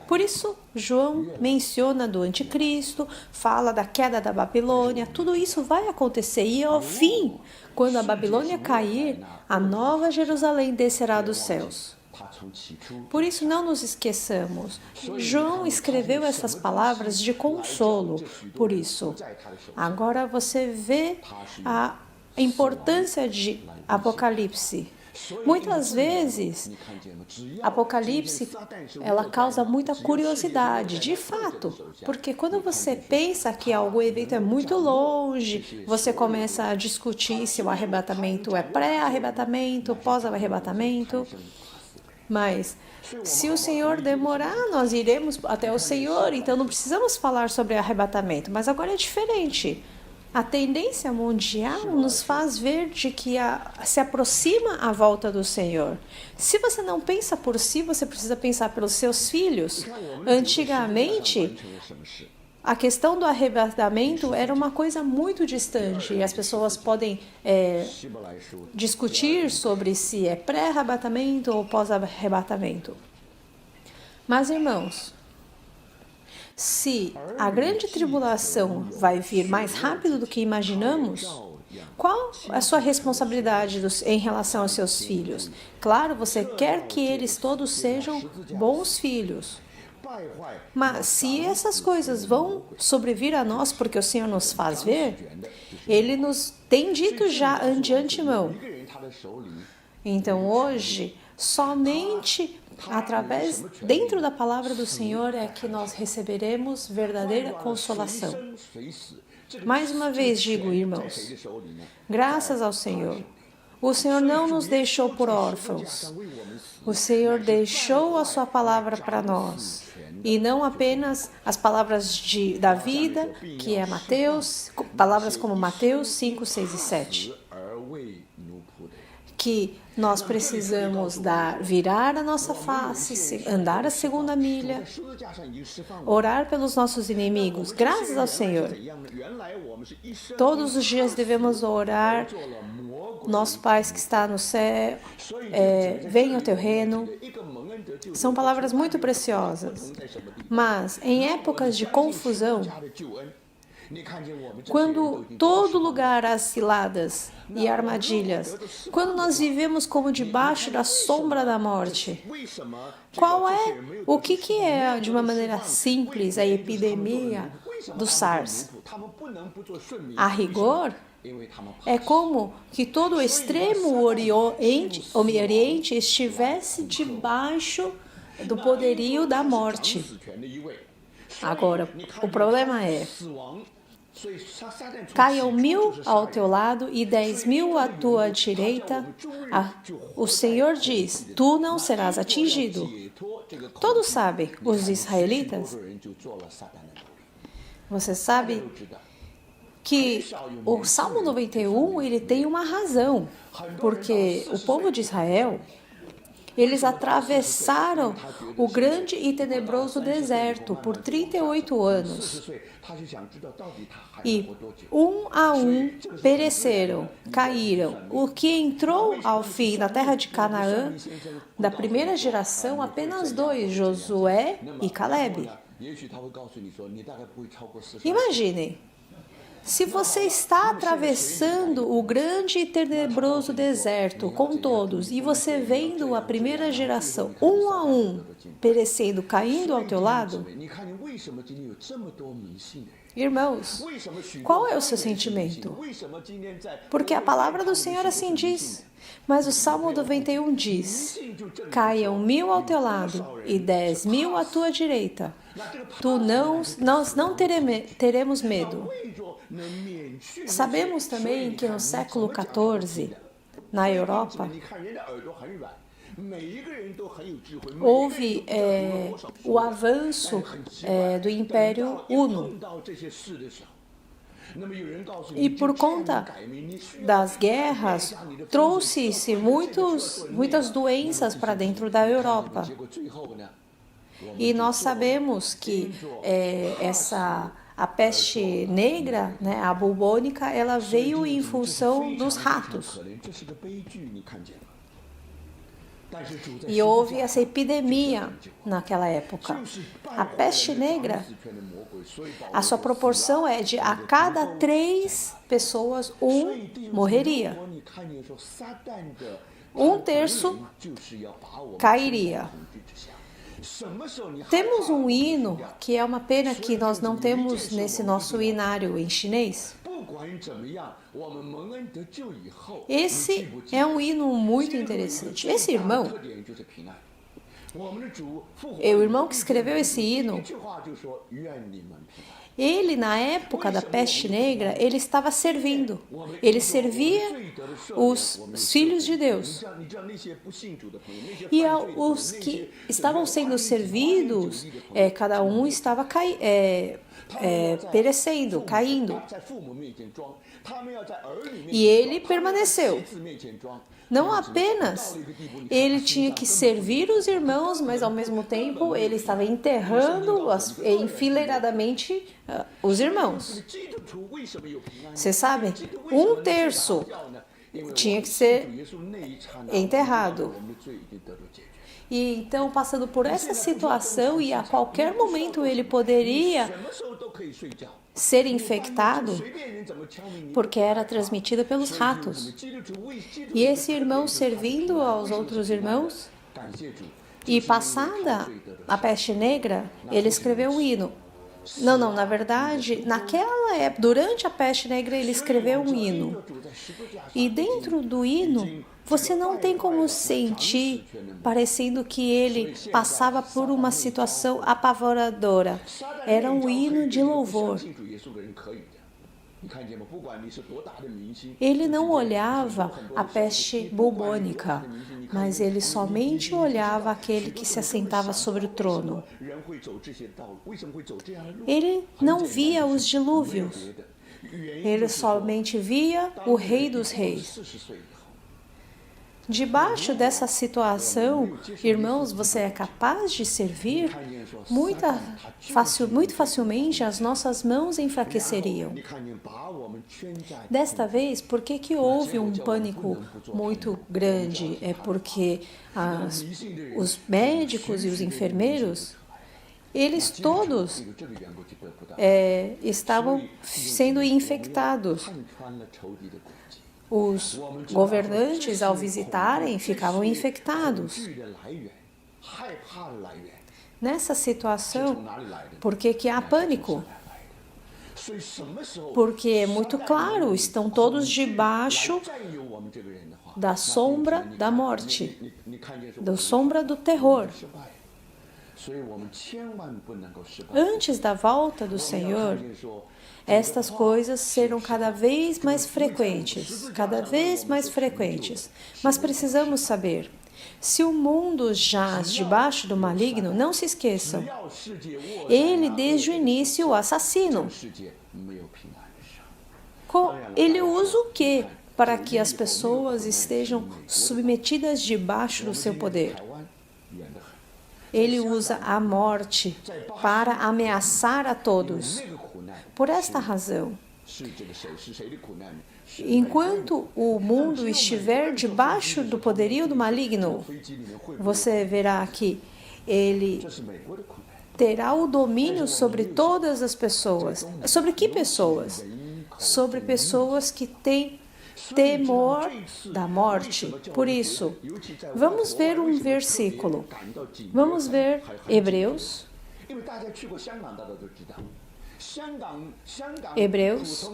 Por isso, João menciona do anticristo, fala da queda da Babilônia, tudo isso vai acontecer. E ao fim, quando a Babilônia cair, a nova Jerusalém descerá dos céus. Por isso, não nos esqueçamos. João escreveu essas palavras de consolo. Por isso, agora você vê a importância de Apocalipse. Muitas vezes, Apocalipse, ela causa muita curiosidade, de fato, porque quando você pensa que algum evento é muito longe, você começa a discutir se o arrebatamento é pré-arrebatamento, pós-arrebatamento, mas se o Senhor demorar, nós iremos até o Senhor, então não precisamos falar sobre arrebatamento, mas agora é diferente. A tendência mundial nos faz ver de que se aproxima a volta do Senhor. Se você não pensa por si, você precisa pensar pelos seus filhos. Antigamente, a questão do arrebatamento era uma coisa muito distante e as pessoas podem discutir sobre se é pré-arrebatamento ou pós-arrebatamento. Mas, irmãos, se a grande tribulação vai vir mais rápido do que imaginamos, qual é a sua responsabilidade em relação aos seus filhos? Claro, você quer que eles todos sejam bons filhos. Mas se essas coisas vão sobrevir a nós porque o Senhor nos faz ver, Ele nos tem dito já de antemão. Então hoje, somente dentro da palavra do Senhor é que nós receberemos verdadeira consolação. Mais uma vez digo, irmãos, graças ao Senhor. O Senhor não nos deixou por órfãos. O Senhor deixou a sua palavra para nós. E não apenas as palavras da vida, que é Mateus, palavras como Mateus 5, 6 e 7. Que nós precisamos virar a nossa face, andar a segunda milha, orar pelos nossos inimigos, graças ao Senhor. Todos os dias devemos orar, nosso Pai que está no céu, venha o teu reino. São palavras muito preciosas, mas em épocas de confusão, quando todo lugar há ciladas e armadilhas, quando nós vivemos como debaixo da sombra da morte, o que é, de uma maneira simples, a epidemia do SARS? A rigor, é como que todo o extremo Oriente estivesse debaixo do poderio da morte. Agora, o problema é: caiam 1000 ao teu lado e 10.000 à tua direita. O Senhor diz: tu não serás atingido. Todos sabem, os israelitas. Você sabe que o Salmo 91 ele tem uma razão, porque o povo de Israel, eles atravessaram o grande e tenebroso deserto por 38 anos. E um a um pereceram, caíram. O que entrou ao fim na terra de Canaã, da primeira geração, apenas 2, Josué e Calebe. Imaginem, se você está atravessando o grande e tenebroso deserto com todos e você vendo a primeira geração, um a um, perecendo, caindo ao teu lado, irmãos, qual é o seu sentimento? Porque a palavra do Senhor assim diz. Mas o Salmo 91 diz: caiam 1000 ao teu lado e 10.000 à tua direita. Nós não teremos medo. Sabemos também que no século XIV, na Europa, houve o avanço do Império Huno. E por conta das guerras, trouxe-se muitas doenças para dentro da Europa. E nós sabemos que a peste negra, né, a bubônica, ela veio em função dos ratos. E houve essa epidemia naquela época. A peste negra, a sua proporção é de a cada 3 pessoas, 1 morreria. 1/3 cairia. Temos um hino que é uma pena que nós não temos nesse nosso hinário em chinês. Esse é um hino muito interessante. Esse irmão, o irmão que escreveu esse hino, Ele, na época da peste negra, ele estava servindo. Ele servia os filhos de Deus. E os que estavam sendo servidos, cada um estava perecendo, caindo. E ele permaneceu. Não apenas ele tinha que servir os irmãos, mas ao mesmo tempo ele estava enterrando enfileiradamente os irmãos. Vocês sabem? 1/3 tinha que ser enterrado. E então, passando por essa situação, e a qualquer momento ele poderia ser infectado, porque era transmitido pelos ratos. E esse irmão servindo aos outros irmãos, e passada a peste negra, ele escreveu um hino. Não, na verdade, naquela época, durante a peste negra, ele escreveu um hino. E dentro do hino, você não tem como sentir, parecendo que ele passava por uma situação apavoradora. Era um hino de louvor. Ele não olhava a peste bubônica, mas ele somente olhava aquele que se assentava sobre o trono. Ele não via os dilúvios. Ele somente via o Rei dos Reis. Debaixo dessa situação, irmãos, você é capaz de servir? Muito facilmente as nossas mãos enfraqueceriam. Desta vez, por que houve um pânico muito grande? É porque os médicos e os enfermeiros, eles todos estavam sendo infectados. Os governantes, ao visitarem, ficavam infectados. Nessa situação, por que há pânico? Porque é muito claro, estão todos debaixo da sombra da morte, da sombra do terror. Antes da volta do Senhor, estas coisas serão cada vez mais frequentes. Mas precisamos saber, se o mundo jaz debaixo do maligno, não se esqueçam, ele desde o início o assassino. Ele usa o quê para que as pessoas estejam submetidas debaixo do seu poder? Ele usa a morte para ameaçar a todos. Por esta razão, enquanto o mundo estiver debaixo do poderio do maligno, você verá que ele terá o domínio sobre todas as pessoas. Sobre que pessoas? Sobre pessoas que têm temor da morte. Por isso, vamos ver um versículo. Vamos ver Hebreus. Hebreus.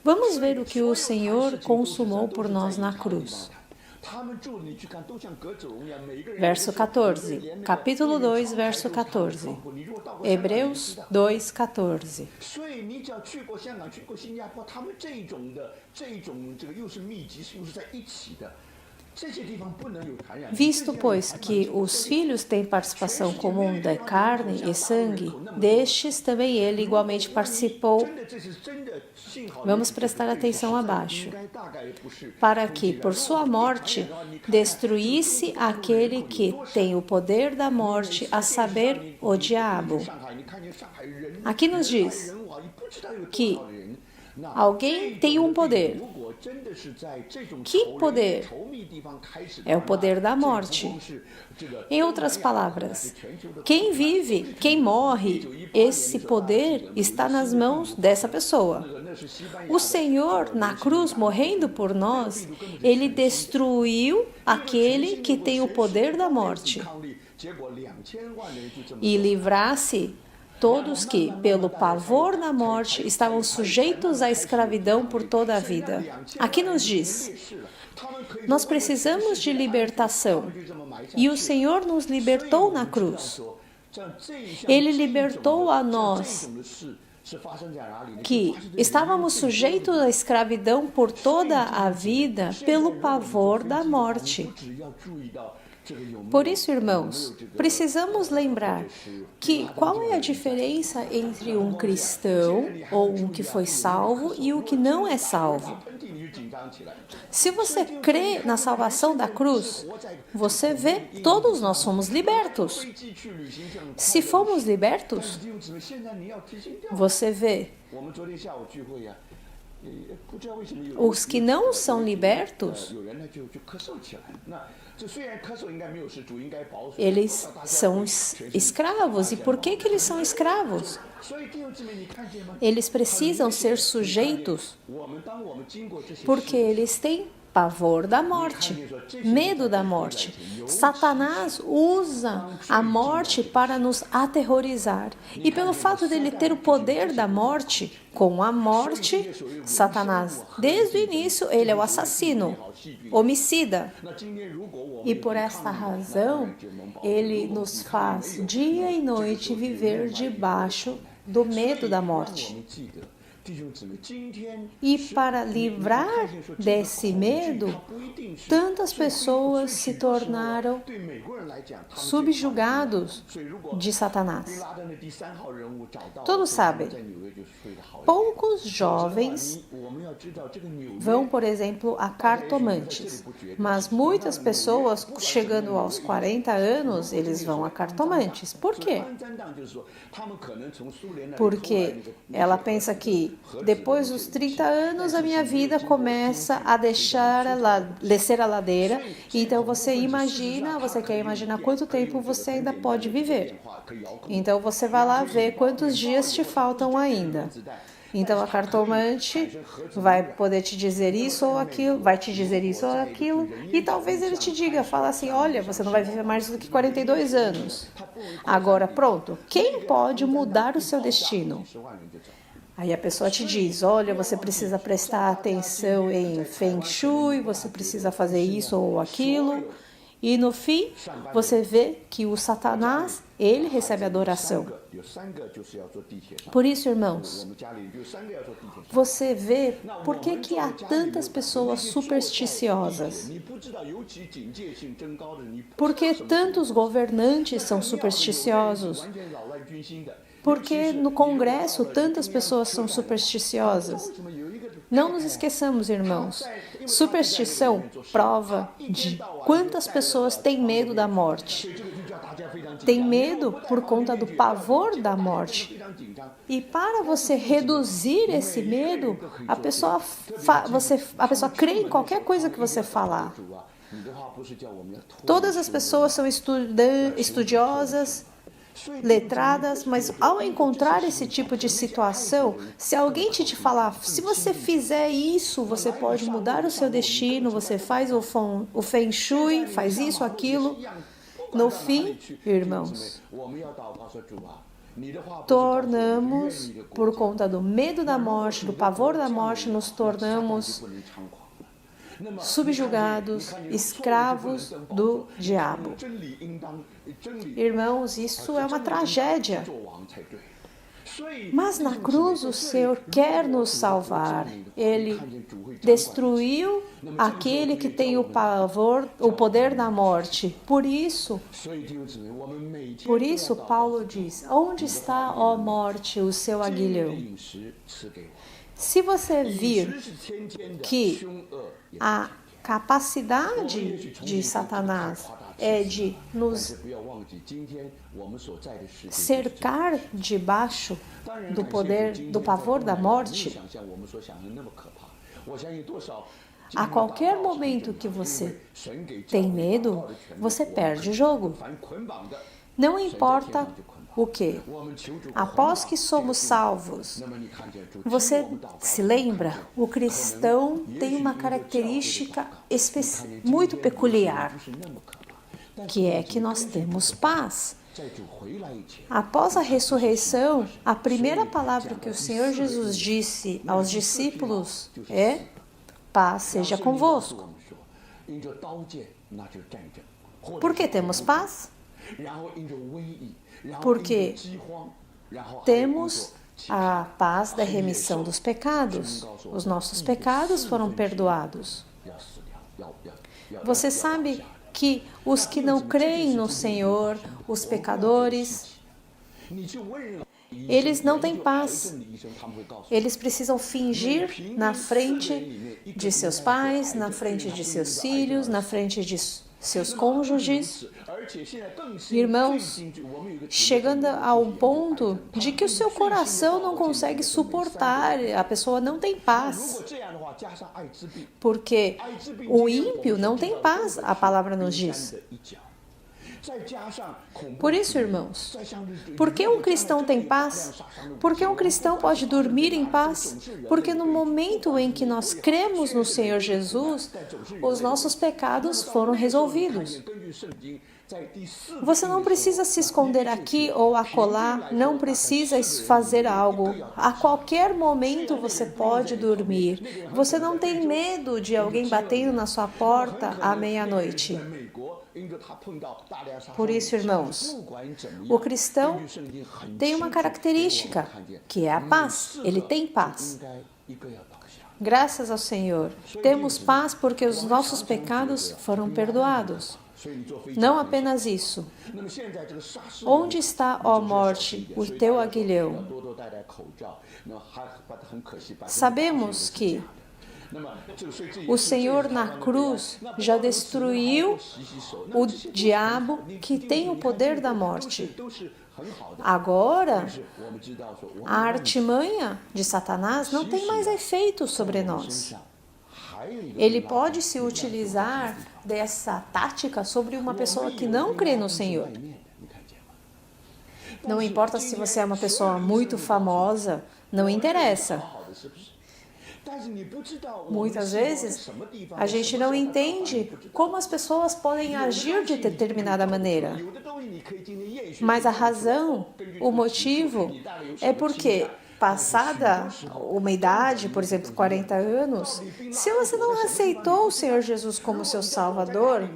Vamos ver o que o Senhor consumou por nós na cruz. Verso 14, capítulo 2, verso 14. Hebreus 2, 14. Visto, pois, que os filhos têm participação comum da carne e sangue, destes também ele igualmente participou. Vamos prestar atenção abaixo. Para que, por sua morte, destruísse aquele que tem o poder da morte, a saber, o diabo. Aqui nos diz que alguém tem um poder. Que poder? É o poder da morte. Em outras palavras, quem vive, quem morre, esse poder está nas mãos dessa pessoa. O Senhor, na cruz, morrendo por nós, ele destruiu aquele que tem o poder da morte e livrasse todos que, pelo pavor da morte, estavam sujeitos à escravidão por toda a vida. Aqui nos diz: nós precisamos de libertação, e o Senhor nos libertou na cruz. Ele libertou a nós, que estávamos sujeitos à escravidão por toda a vida pelo pavor da morte. Por isso, irmãos, precisamos lembrar que qual é a diferença entre um cristão ou um que foi salvo e o que não é salvo. Se você crê na salvação da cruz, você vê, todos nós somos libertos. Se fomos libertos, você vê, os que não são libertos, eles são escravos. E por que eles são escravos? Eles precisam ser sujeitos porque eles têm pavor da morte, medo da morte. Satanás usa a morte para nos aterrorizar. E pelo fato dele ter o poder da morte, com a morte, Satanás, desde o início, ele é o assassino, homicida. E por esta razão, ele nos faz dia e noite viver debaixo do medo da morte. E para livrar desse medo, tantas pessoas se tornaram subjugados de Satanás. Todos sabem, poucos jovens vão, por exemplo, a cartomantes, mas muitas pessoas, chegando aos 40 anos, eles vão a cartomantes. Por quê? Porque ela pensa que depois dos 30 anos a minha vida começa a descer a ladeira. Então você quer imaginar quanto tempo você ainda pode viver. Então você vai lá ver quantos dias te faltam ainda. Então a cartomante vai poder te dizer isso ou aquilo, vai te dizer isso ou aquilo, e talvez ele te diga, fala assim, olha, você não vai viver mais do que 42 anos. Agora, pronto, quem pode mudar o seu destino? Aí a pessoa te diz, olha, você precisa prestar atenção em Feng Shui, você precisa fazer isso ou aquilo. E no fim, você vê que o Satanás, ele recebe adoração. Por isso, irmãos, você vê por que há tantas pessoas supersticiosas. Porque tantos governantes são supersticiosos. Porque no Congresso tantas pessoas são supersticiosas. Não nos esqueçamos, irmãos. Superstição prova de quantas pessoas têm medo da morte. Tem medo por conta do pavor da morte. E para você reduzir esse medo, a pessoa crê em qualquer coisa que você falar. Todas as pessoas são estudiosas, letradas, mas ao encontrar esse tipo de situação, se alguém te falar, se você fizer isso, você pode mudar o seu destino, você faz o Feng Shui, faz isso, aquilo, no fim, irmãos, tornamos, por conta do medo da morte, do pavor da morte, nos tornamos subjugados, escravos do diabo. Irmãos, isso é uma tragédia. Mas na cruz o Senhor quer nos salvar. Ele destruiu aquele que tem o poder da morte. Por isso Paulo diz, onde está, ó morte, o seu aguilhão? Se você vir que a capacidade de Satanás é de nos cercar debaixo do poder, do pavor da morte, a qualquer momento que você tem medo, você perde o jogo. Não importa o que? Após que somos salvos, você se lembra? O cristão tem uma característica muito peculiar, que é que nós temos paz. Após a ressurreição, a primeira palavra que o Senhor Jesus disse aos discípulos é: paz seja convosco. Por que temos paz? Porque temos a paz da remissão dos pecados. Os nossos pecados foram perdoados. Você sabe que os que não creem no Senhor, os pecadores, eles não têm paz. Eles precisam fingir na frente de seus pais, na frente de seus filhos, na frente de seus cônjuges. Irmãos, chegando a um ponto de que o seu coração não consegue suportar, a pessoa não tem paz. Porque o ímpio não tem paz, a palavra nos diz. Por isso, irmãos, por que um cristão tem paz? Porque um cristão pode dormir em paz? Porque no momento em que nós cremos no Senhor Jesus, os nossos pecados foram resolvidos. Você não precisa se esconder aqui ou acolá, não precisa fazer algo. A qualquer momento você pode dormir. Você não tem medo de alguém batendo na sua porta à meia-noite. Por isso, irmãos, o cristão tem uma característica, que é a paz. Ele tem paz. Graças ao Senhor, temos paz porque os nossos pecados foram perdoados. Não apenas isso. Onde está, ó morte, o teu aguilhão? Sabemos que o Senhor na cruz já destruiu o diabo que tem o poder da morte. Agora, a artimanha de Satanás não tem mais efeito sobre nós. Ele pode se utilizar dessa tática sobre uma pessoa que não crê no Senhor. Não importa se você é uma pessoa muito famosa, não interessa. Muitas vezes, a gente não entende como as pessoas podem agir de determinada maneira. Mas a razão, o motivo, é porque, passada uma idade, por exemplo, 40 anos, se você não aceitou o Senhor Jesus como seu Salvador,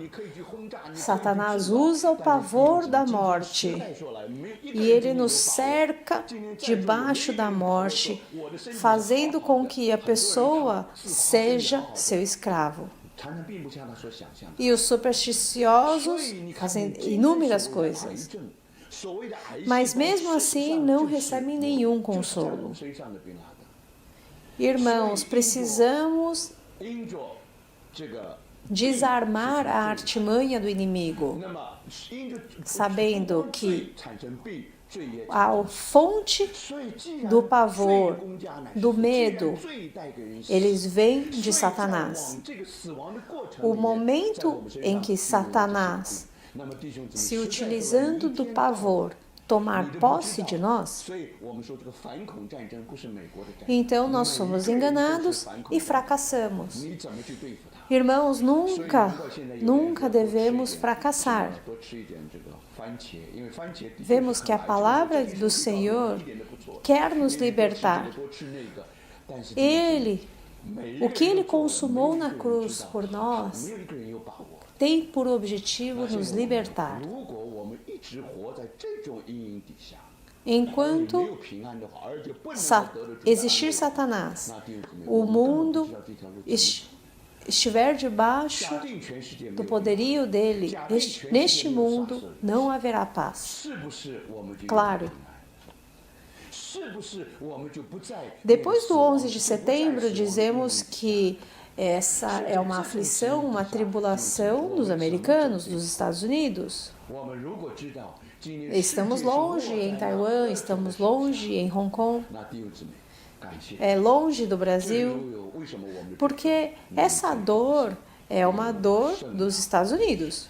Satanás usa o pavor da morte e ele nos cerca debaixo da morte, fazendo com que a pessoa seja seu escravo. E os supersticiosos fazem inúmeras coisas. Mas mesmo assim não recebem nenhum consolo. Irmãos, precisamos desarmar a artimanha do inimigo, sabendo que a fonte do pavor, do medo, eles vêm de Satanás. O momento em que Satanás, se utilizando do pavor, tomar posse de nós, então nós somos enganados e fracassamos. Irmãos, nunca devemos fracassar. Vemos que a palavra do Senhor quer nos libertar. O que Ele consumou na cruz por nós, tem por objetivo nos libertar. Enquanto existir Satanás, o mundo estiver debaixo do poderio dele, neste mundo não haverá paz. Claro. Depois do 11 de setembro, dizemos que essa é uma aflição, uma tribulação dos americanos, dos Estados Unidos. Estamos longe em Taiwan, estamos longe em Hong Kong, é longe do Brasil, porque essa dor é uma dor dos Estados Unidos.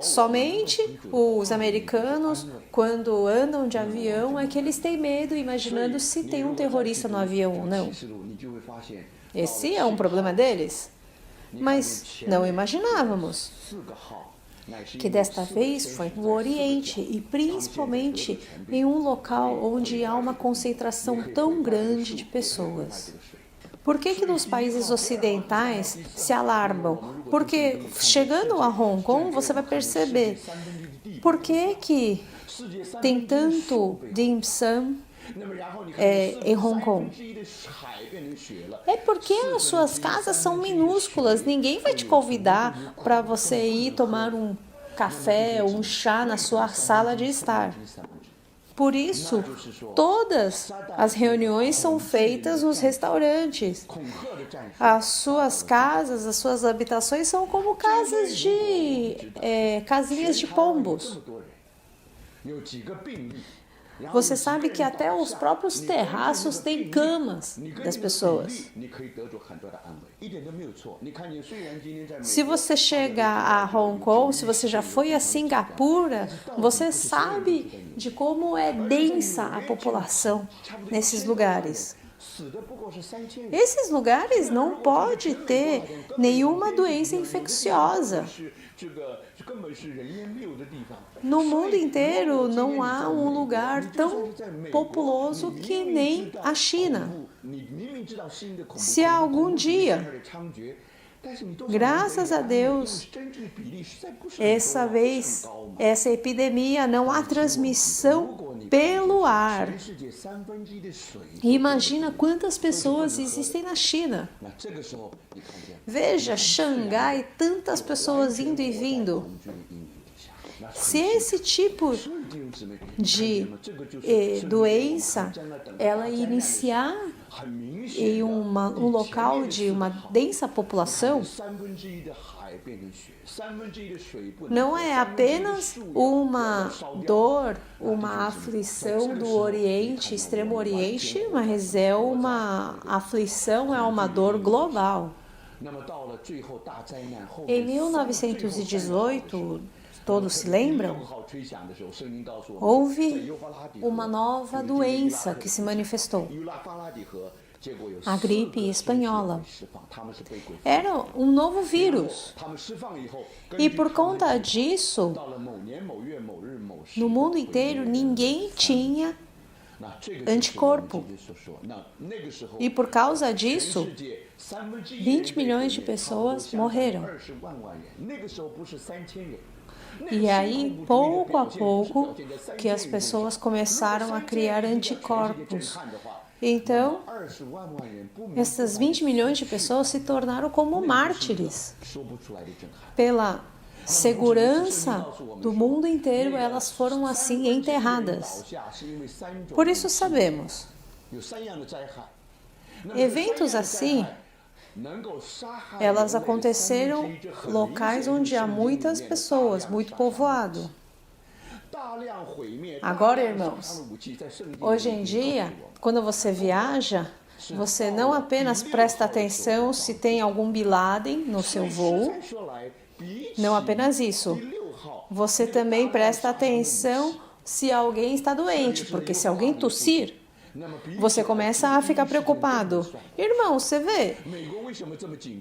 Somente os americanos, quando andam de avião, é que eles têm medo, imaginando se tem um terrorista no avião ou não. Esse é um problema deles. Mas não imaginávamos. que desta vez foi no Oriente e principalmente em um local onde há uma concentração tão grande de pessoas. Por que nos países ocidentais se alarmam? Porque chegando a Hong Kong você vai perceber por que tem tanto dim sum em Hong Kong. É porque as suas casas são minúsculas, ninguém vai te convidar para você ir tomar um café ou um chá na sua sala de estar. Por isso, todas as reuniões são feitas nos restaurantes. As suas casas, as suas habitações são como casinhas de pombos. Você sabe que até os próprios terraços têm camas das pessoas. Se você chega a Hong Kong, se você já foi a Singapura, você sabe de como é densa a população nesses lugares. Esses lugares não podem ter nenhuma doença infecciosa. No mundo inteiro não há um lugar tão populoso que nem a China. Se algum dia, graças a Deus, essa epidemia não há transmissão pelo ar. Imagina quantas pessoas existem na China. Veja, Xangai, tantas pessoas indo e vindo. Se esse tipo de doença ela iniciar em um local de uma densa população, não é apenas uma dor, uma aflição do Oriente, Extremo Oriente, mas é uma aflição, é uma dor global. Em 1918, todos se lembram? Houve uma nova doença que se manifestou. A gripe espanhola. Era um novo vírus. E por conta disso, no mundo inteiro, ninguém tinha anticorpo. E por causa disso, 20 milhões de pessoas morreram. E aí, pouco a pouco, que as pessoas começaram a criar anticorpos. Então, essas 20 milhões de pessoas se tornaram como mártires. Pela segurança do mundo inteiro, elas foram assim enterradas. Por isso sabemos, eventos assim, elas aconteceram em locais onde há muitas pessoas, muito povoado. Agora, irmãos, hoje em dia, quando você viaja, você não apenas presta atenção se tem algum Bin Laden no seu voo, não apenas isso, você também presta atenção se alguém está doente, porque se alguém tossir, você começa a ficar preocupado. Irmão, você vê,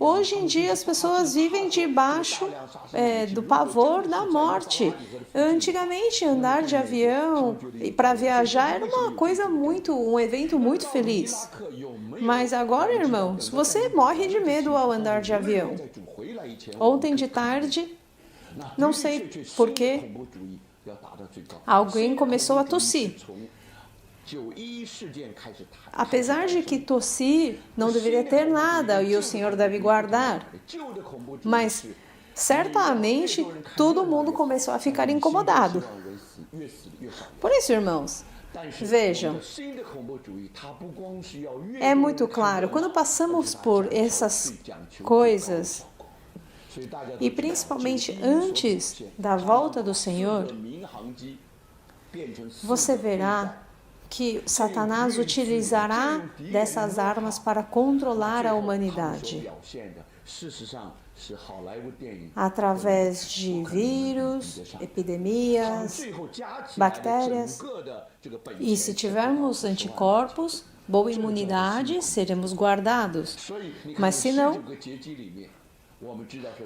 hoje em dia as pessoas vivem debaixo do pavor da morte. Antigamente, andar de avião para viajar era um evento muito feliz. Mas agora, irmãos, você morre de medo ao andar de avião. Ontem de tarde, não sei porquê, alguém começou a tossir. Apesar de que tossir não deveria ter nada e o Senhor deve guardar, mas certamente todo mundo começou a ficar incomodado. Por isso, irmãos, vejam, é muito claro, quando passamos por essas coisas, e principalmente antes da volta do Senhor, você verá que Satanás utilizará dessas armas para controlar a humanidade. Através de vírus, epidemias, bactérias. E se tivermos anticorpos, boa imunidade, seremos guardados. Mas se não,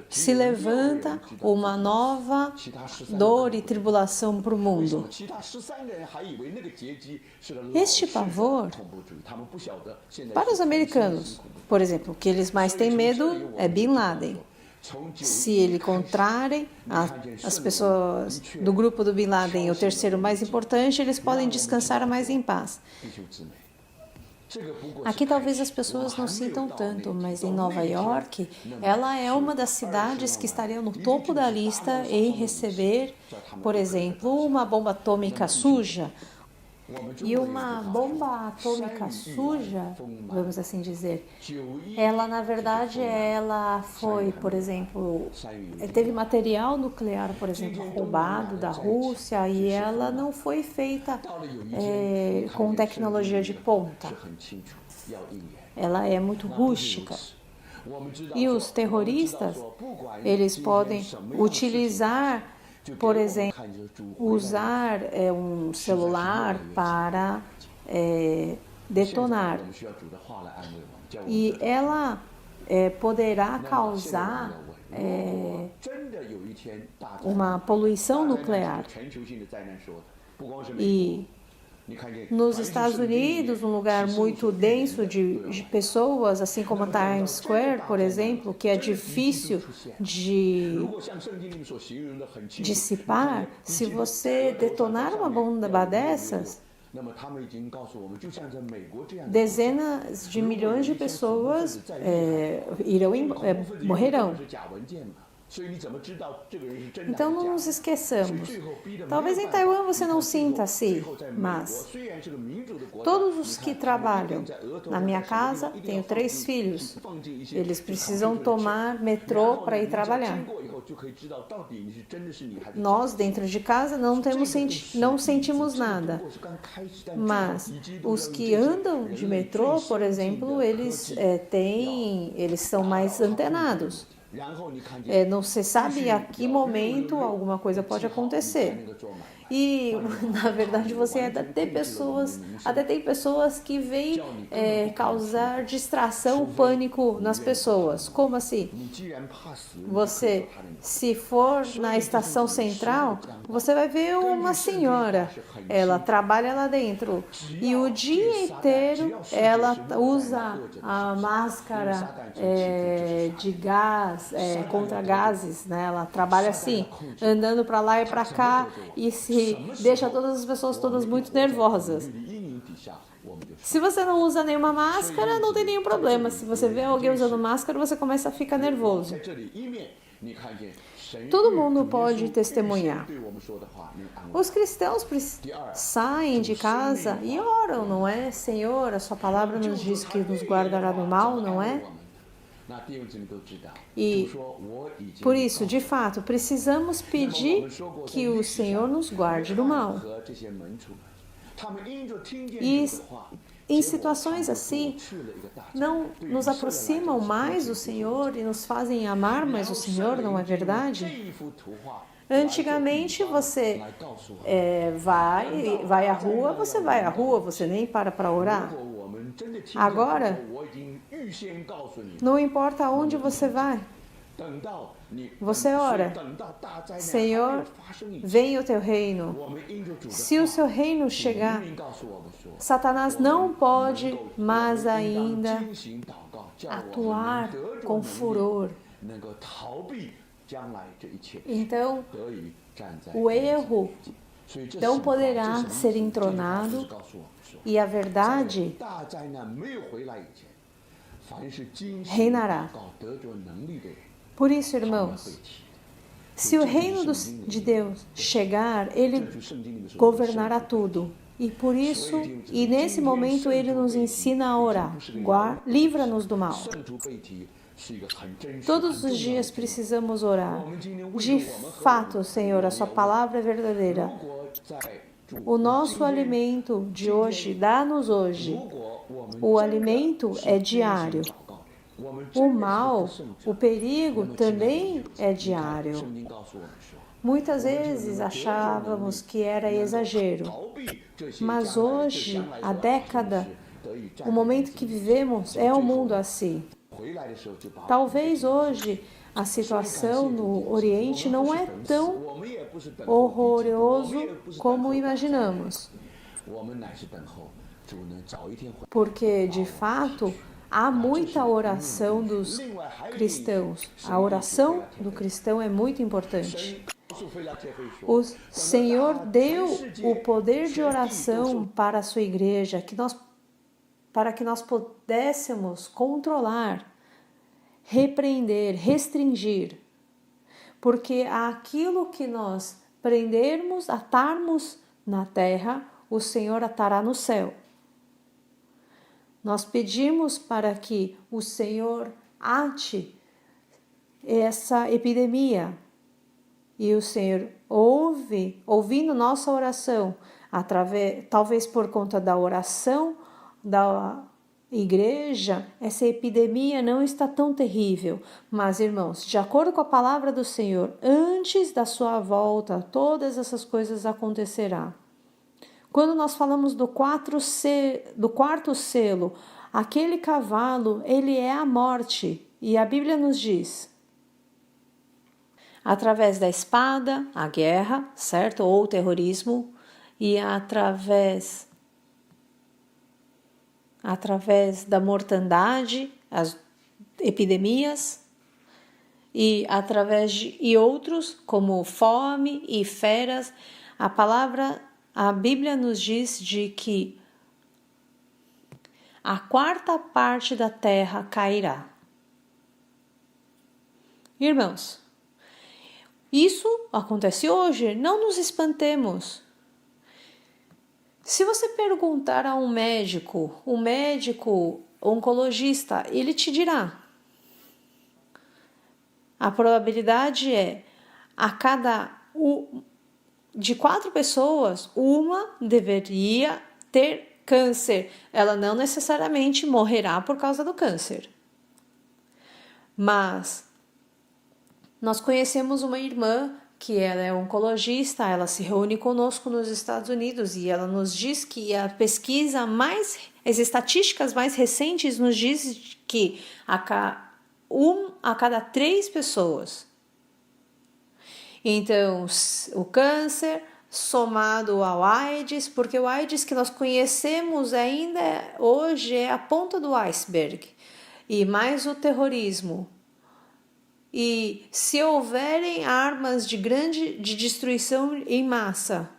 se levanta uma nova dor e tribulação para o mundo. Este pavor, para os americanos, por exemplo, o que eles mais têm medo é Bin Laden. Se ele encontrarem as pessoas do grupo do Bin Laden, o terceiro mais importante, eles podem descansar mais em paz. Aqui talvez as pessoas não sintam tanto, mas em Nova York, ela é uma das cidades que estariam no topo da lista em receber, por exemplo, uma bomba atômica suja. E uma bomba atômica suja, vamos assim dizer, ela na verdade ela foi, por exemplo, teve material nuclear, por exemplo, roubado da Rússia e ela não foi feita com tecnologia de ponta. Ela é muito rústica. E os terroristas, eles podem utilizar, por exemplo, usar um celular para detonar. E ela poderá causar uma poluição nuclear. E nos Estados Unidos, um lugar muito denso de pessoas, assim como a Times Square, por exemplo, que é difícil de dissipar, se você detonar uma bomba dessas, dezenas de milhões de pessoas morrerão. Então não nos esqueçamos. Talvez em Taiwan você não sinta assim, mas todos os que trabalham na minha casa, tenho 3 filhos, eles precisam tomar metrô para ir trabalhar. Nós dentro de casa não sentimos nada, mas os que andam de metrô, por exemplo, eles são mais antenados. Não se sabe a que momento alguma coisa pode acontecer. E, na verdade, você até tem pessoas que vêm causar distração, pânico nas pessoas. Como assim? Você, se for na estação central, você vai ver uma senhora, ela trabalha lá dentro e o dia inteiro ela usa a máscara de gás, contra gases, né? Ela trabalha assim, andando para lá e para cá e se deixa todas as pessoas todas muito nervosas. Se você não usa nenhuma máscara, não tem nenhum problema. Se você vê alguém usando máscara, você começa a ficar nervoso. Todo mundo pode testemunhar. Os cristãos saem de casa e oram, não é? Senhor, a sua palavra nos diz que nos guardará do mal, não é? E por isso, de fato, precisamos pedir que o Senhor nos guarde do mal. E em situações assim, não nos aproximam mais do Senhor e nos fazem amar mais o Senhor, não é verdade? Antigamente você vai à rua, você nem para orar. Agora, não importa aonde você vai, você ora, Senhor, venha o teu reino. Se o seu reino chegar, Satanás não pode mais ainda atuar com furor. Então, o erro não poderá ser entronado e a verdade reinará. Por isso, irmãos, se o reino de Deus chegar, Ele governará tudo. E por isso, e nesse momento, Ele nos ensina a orar. Livra-nos do mal. Todos os dias precisamos orar. De fato, Senhor, a sua palavra é verdadeira. O nosso alimento de hoje, dá-nos hoje. O alimento é diário. O mal, o perigo também é diário. Muitas vezes achávamos que era exagero, mas hoje, a década, o momento que vivemos é um mundo assim. Talvez hoje a situação no Oriente não é tão horroroso como imaginamos. Porque, de fato, há muita oração dos cristãos. A oração do cristão é muito importante. O Senhor deu o poder de oração para a sua igreja, para que nós pudéssemos controlar, repreender, restringir. Porque aquilo que nós prendermos, atarmos na terra, o Senhor atará no céu. Nós pedimos para que o Senhor ate essa epidemia. E o Senhor ouvindo nossa oração, talvez por conta da oração da igreja, essa epidemia não está tão terrível. Mas, irmãos, de acordo com a palavra do Senhor, antes da sua volta, todas essas coisas acontecerão. Quando nós falamos do quarto selo, aquele cavalo, ele é a morte. E a Bíblia nos diz, através da espada, a guerra, certo? Ou o terrorismo, e através da mortandade, as epidemias, e através de outros, como fome e feras, a Bíblia nos diz de que a quarta parte da terra cairá. Irmãos, isso acontece hoje, não nos espantemos. Se você perguntar a um médico oncologista, ele te dirá. A probabilidade é, de 4 pessoas, uma deveria ter câncer. Ela não necessariamente morrerá por causa do câncer. Mas nós conhecemos uma irmã que ela é oncologista, ela se reúne conosco nos Estados Unidos e ela nos diz que as estatísticas mais recentes nos diz que a cada 3 pessoas. Então, o câncer somado ao AIDS, porque o AIDS que nós conhecemos ainda hoje é a ponta do iceberg, e mais o terrorismo. E se houverem armas de destruição em massa,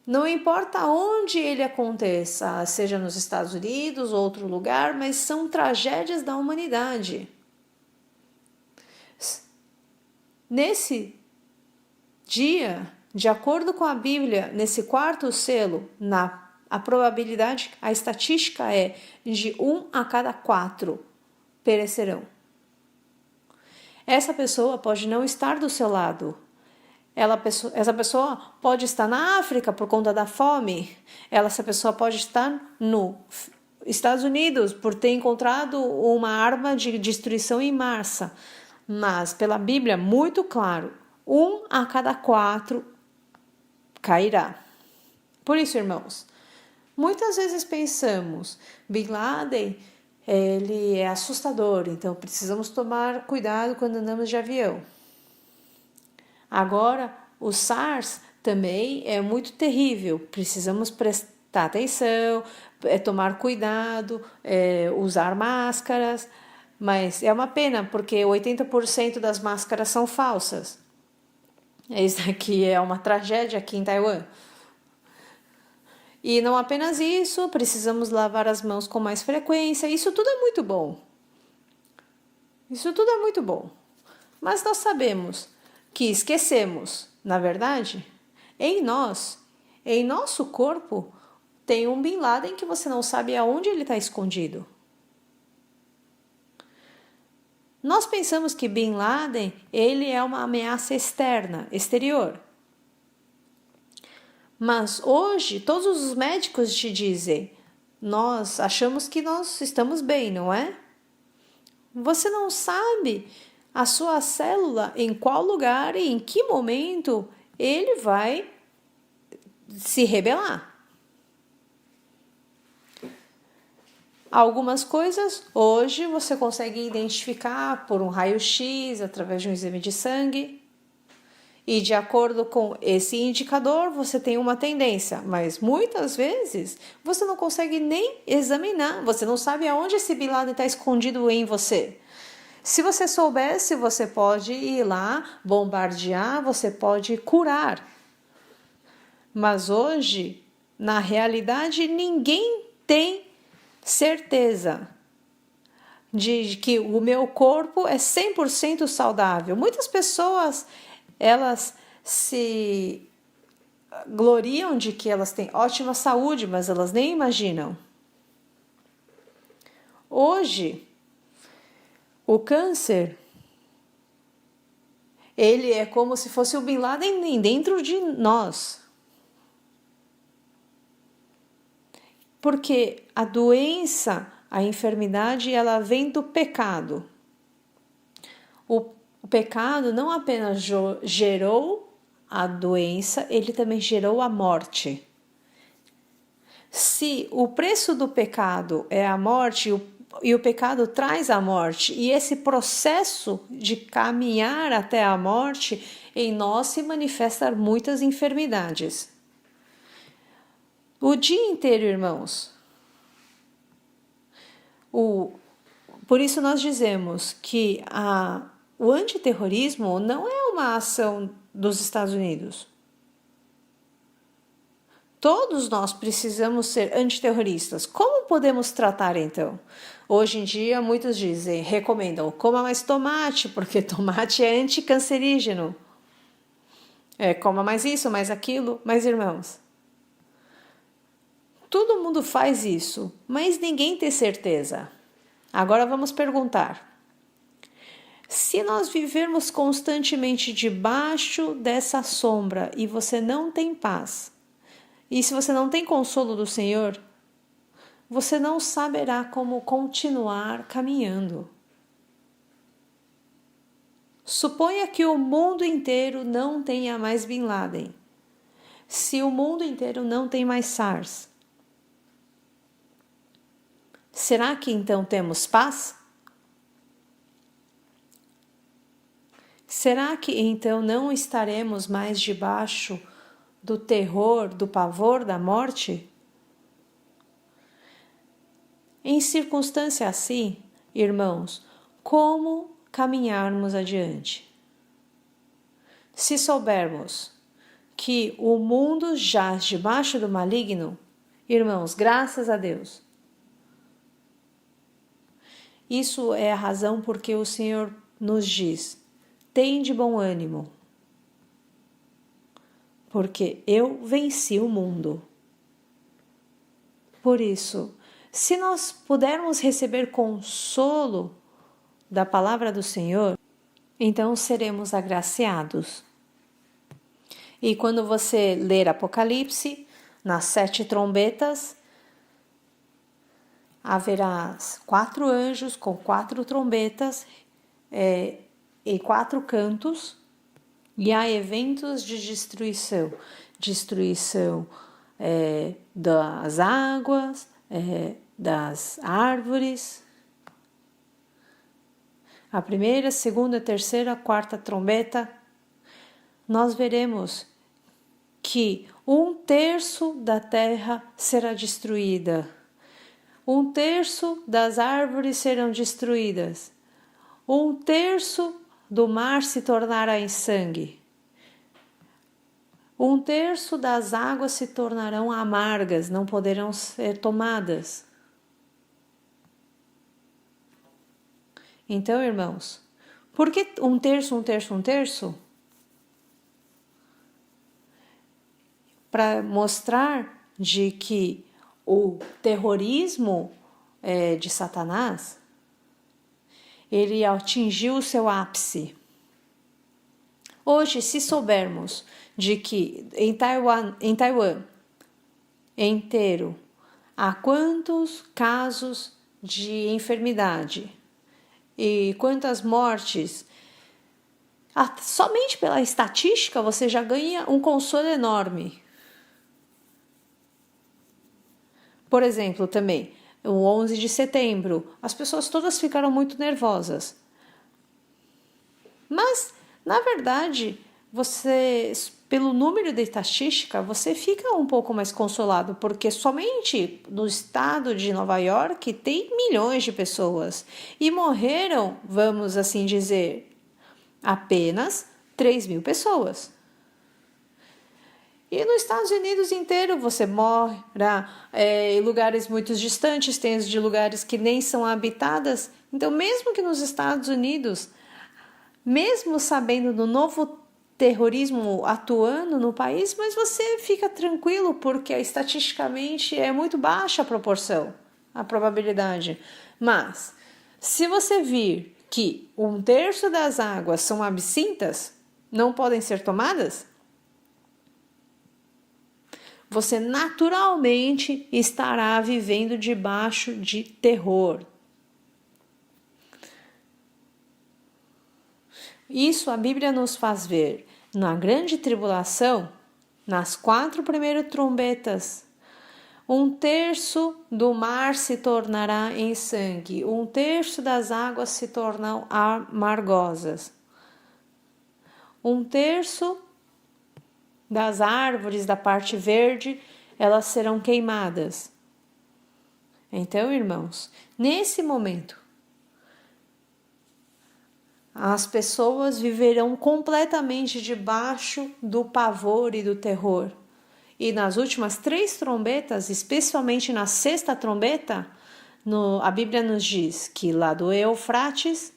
não importa onde ele aconteça, seja nos Estados Unidos ou outro lugar, mas são tragédias da humanidade. Nesse dia, de acordo com a Bíblia, nesse quarto selo, a probabilidade, a estatística é de 1 a cada 4 perecerão. Essa pessoa pode não estar do seu lado. Essa pessoa pode estar na África por conta da fome. Essa pessoa pode estar nos Estados Unidos por ter encontrado uma arma de destruição em massa. Mas, pela Bíblia, muito claro, 1 a cada 4 cairá. Por isso, irmãos, muitas vezes pensamos, Bin Laden, ele é assustador, então precisamos tomar cuidado quando andamos de avião. Agora, o SARS também é muito terrível, precisamos prestar atenção, tomar cuidado, usar máscaras, mas é uma pena porque 80% das máscaras são falsas. Isso aqui é uma tragédia aqui em Taiwan. E não apenas isso, precisamos lavar as mãos com mais frequência. Isso tudo é muito bom. Mas nós sabemos que esquecemos, na verdade, em nosso corpo, tem um Bin Laden que você não sabe aonde ele está escondido. Nós pensamos que Bin Laden, ele é uma ameaça exterior. Mas hoje, todos os médicos te dizem, nós achamos que nós estamos bem, não é? Você não sabe a sua célula, em qual lugar e em que momento ele vai se rebelar. Algumas coisas hoje você consegue identificar por um raio-x, através de um exame de sangue. E de acordo com esse indicador, você tem uma tendência, mas muitas vezes você não consegue nem examinar, você não sabe aonde esse Bin Laden está escondido em você. Se você soubesse, você pode ir lá, bombardear, você pode curar. Mas hoje, na realidade, ninguém tem certeza de que o meu corpo é 100% saudável. Muitas pessoas, elas se gloriam de que elas têm ótima saúde, mas elas nem imaginam. Hoje, o câncer, ele é como se fosse o Bin Laden dentro de nós. Porque a doença, a enfermidade, ela vem do pecado. O pecado não apenas gerou a doença, ele também gerou a morte. Se o preço do pecado é a morte e o pecado traz a morte, e esse processo de caminhar até a morte, em nós se manifestam muitas enfermidades. O dia inteiro, irmãos. Por isso nós dizemos que o antiterrorismo não é uma ação dos Estados Unidos. Todos nós precisamos ser antiterroristas. Como podemos tratar então? Hoje em dia muitos recomendam, coma mais tomate, porque tomate é anticancerígeno. Coma mais isso, mais aquilo. Mas irmãos, todo mundo faz isso, mas ninguém tem certeza. Agora vamos perguntar. Se nós vivermos constantemente debaixo dessa sombra e você não tem paz, e se você não tem consolo do Senhor, você não saberá como continuar caminhando. Suponha que o mundo inteiro não tenha mais Bin Laden. Se o mundo inteiro não tem mais SARS, será que então temos paz? Será que então não estaremos mais debaixo do terror, do pavor da morte? Em circunstância assim, irmãos, como caminharmos adiante? Se soubermos que o mundo jaz debaixo do maligno, irmãos, graças a Deus. Isso é a razão porque o Senhor nos diz: tem de bom ânimo, porque eu venci o mundo. Por isso, se nós pudermos receber consolo da palavra do Senhor, então seremos agraciados. E quando você ler Apocalipse, nas 7 trombetas, haverá 4 anjos com 4 trombetas e 4 cantos, e há eventos de destruição. Destruição das águas, das árvores. A primeira, segunda, terceira, quarta trombeta, nós veremos que 1/3 da terra será destruída. 1/3 das árvores serão destruídas. 1/3 do mar se tornará em sangue. 1/3 das águas se tornarão amargas, não poderão ser tomadas. Então, irmãos, por que 1/3, 1/3, 1/3? Para mostrar de que o terrorismo de Satanás, ele atingiu o seu ápice. Hoje, se soubermos de que em Taiwan inteiro há quantos casos de enfermidade e quantas mortes, somente pela estatística você já ganha um consolo enorme. Por exemplo, também, o 11 de setembro, as pessoas todas ficaram muito nervosas. Mas, na verdade, você, pelo número de estatística, você fica um pouco mais consolado, porque somente no estado de Nova York tem milhões de pessoas e morreram, vamos assim dizer, apenas 3.000 pessoas. E nos Estados Unidos inteiro você mora em lugares muito distantes, tem de lugares que nem são habitadas. Então, mesmo que nos Estados Unidos, mesmo sabendo do novo terrorismo atuando no país, mas você fica tranquilo porque estatisticamente é muito baixa a proporção, a probabilidade. Mas, se você vir que 1/3 das águas são absintas, não podem ser tomadas, você naturalmente estará vivendo debaixo de terror. Isso a Bíblia nos faz ver na grande tribulação, nas 4 primeiras trombetas. 1/3 do mar se tornará em sangue, 1/3 das águas se tornam amargosas. 1/3 das árvores da parte verde, elas serão queimadas. Então, irmãos, nesse momento, as pessoas viverão completamente debaixo do pavor e do terror. E nas últimas 3 trombetas, especialmente na 6ª trombeta, a Bíblia nos diz que lá do Eufrates,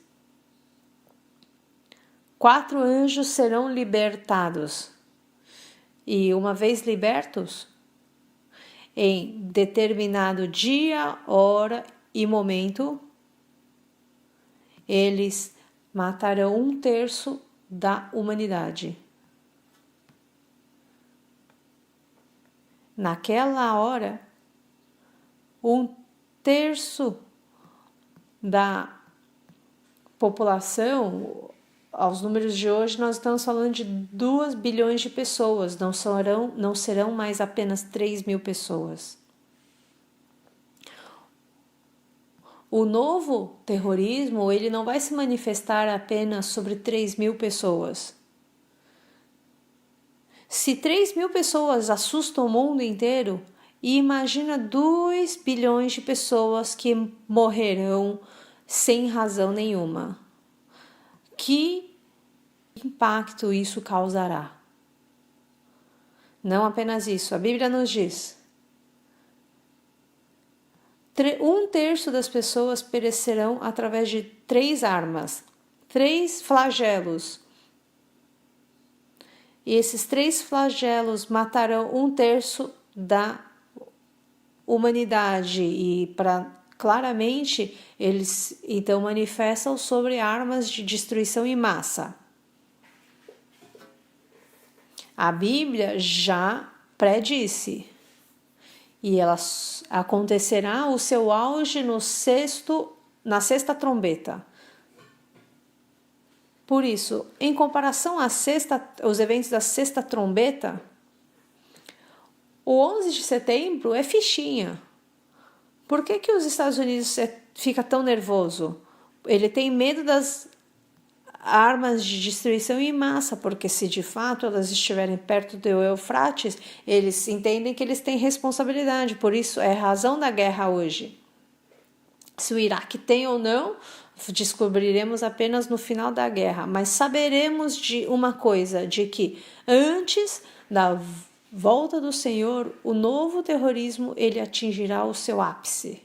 4 anjos serão libertados. E uma vez libertos, em determinado dia, hora e momento, eles matarão 1/3 da humanidade. Naquela hora, 1/3 da população, aos números de hoje, nós estamos falando de 2 bilhões de pessoas, não serão mais apenas 3.000 pessoas. O novo terrorismo, ele não vai se manifestar apenas sobre 3.000 pessoas. Se 3.000 pessoas assustam o mundo inteiro, imagina 2 bilhões de pessoas que morrerão sem razão nenhuma. Que impacto isso causará? Não apenas isso, a Bíblia nos diz: 1/3 das pessoas perecerão através de 3 armas, 3 flagelos. E esses 3 flagelos matarão 1/3 da humanidade. E claramente eles então manifestam sobre armas de destruição em massa. A Bíblia já predisse. E acontecerá o seu auge na 6ª trombeta. Por isso, em comparação aos eventos da 6ª trombeta, o 11 de setembro é fichinha. Por que os Estados Unidos fica tão nervoso? Ele tem medo das armas de destruição em massa, porque se de fato elas estiverem perto do Eufrates, eles entendem que eles têm responsabilidade, por isso é razão da guerra hoje. Se o Iraque tem ou não, descobriremos apenas no final da guerra, mas saberemos de uma coisa, de que antes da volta do Senhor, o novo terrorismo ele atingirá o seu ápice.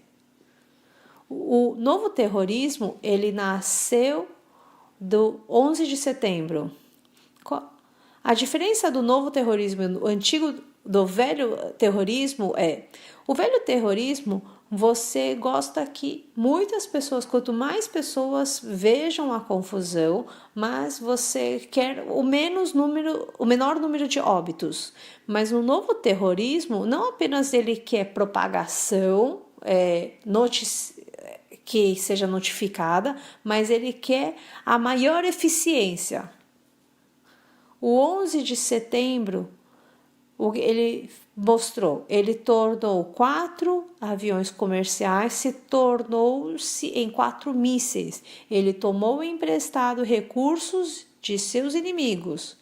O novo terrorismo ele nasceu do 11 de setembro. A diferença do novo terrorismo e do antigo, do velho terrorismo é: o velho terrorismo, você gosta que muitas pessoas, quanto mais pessoas vejam a confusão, mas você quer o menor número de óbitos. Mas no novo terrorismo, não apenas ele quer propagação, que seja notificada, mas ele quer a maior eficiência. O 11 de setembro, Ele mostrou, ele tornou 4 aviões comerciais, se tornou-se em 4 mísseis. Ele tomou emprestado recursos de seus inimigos,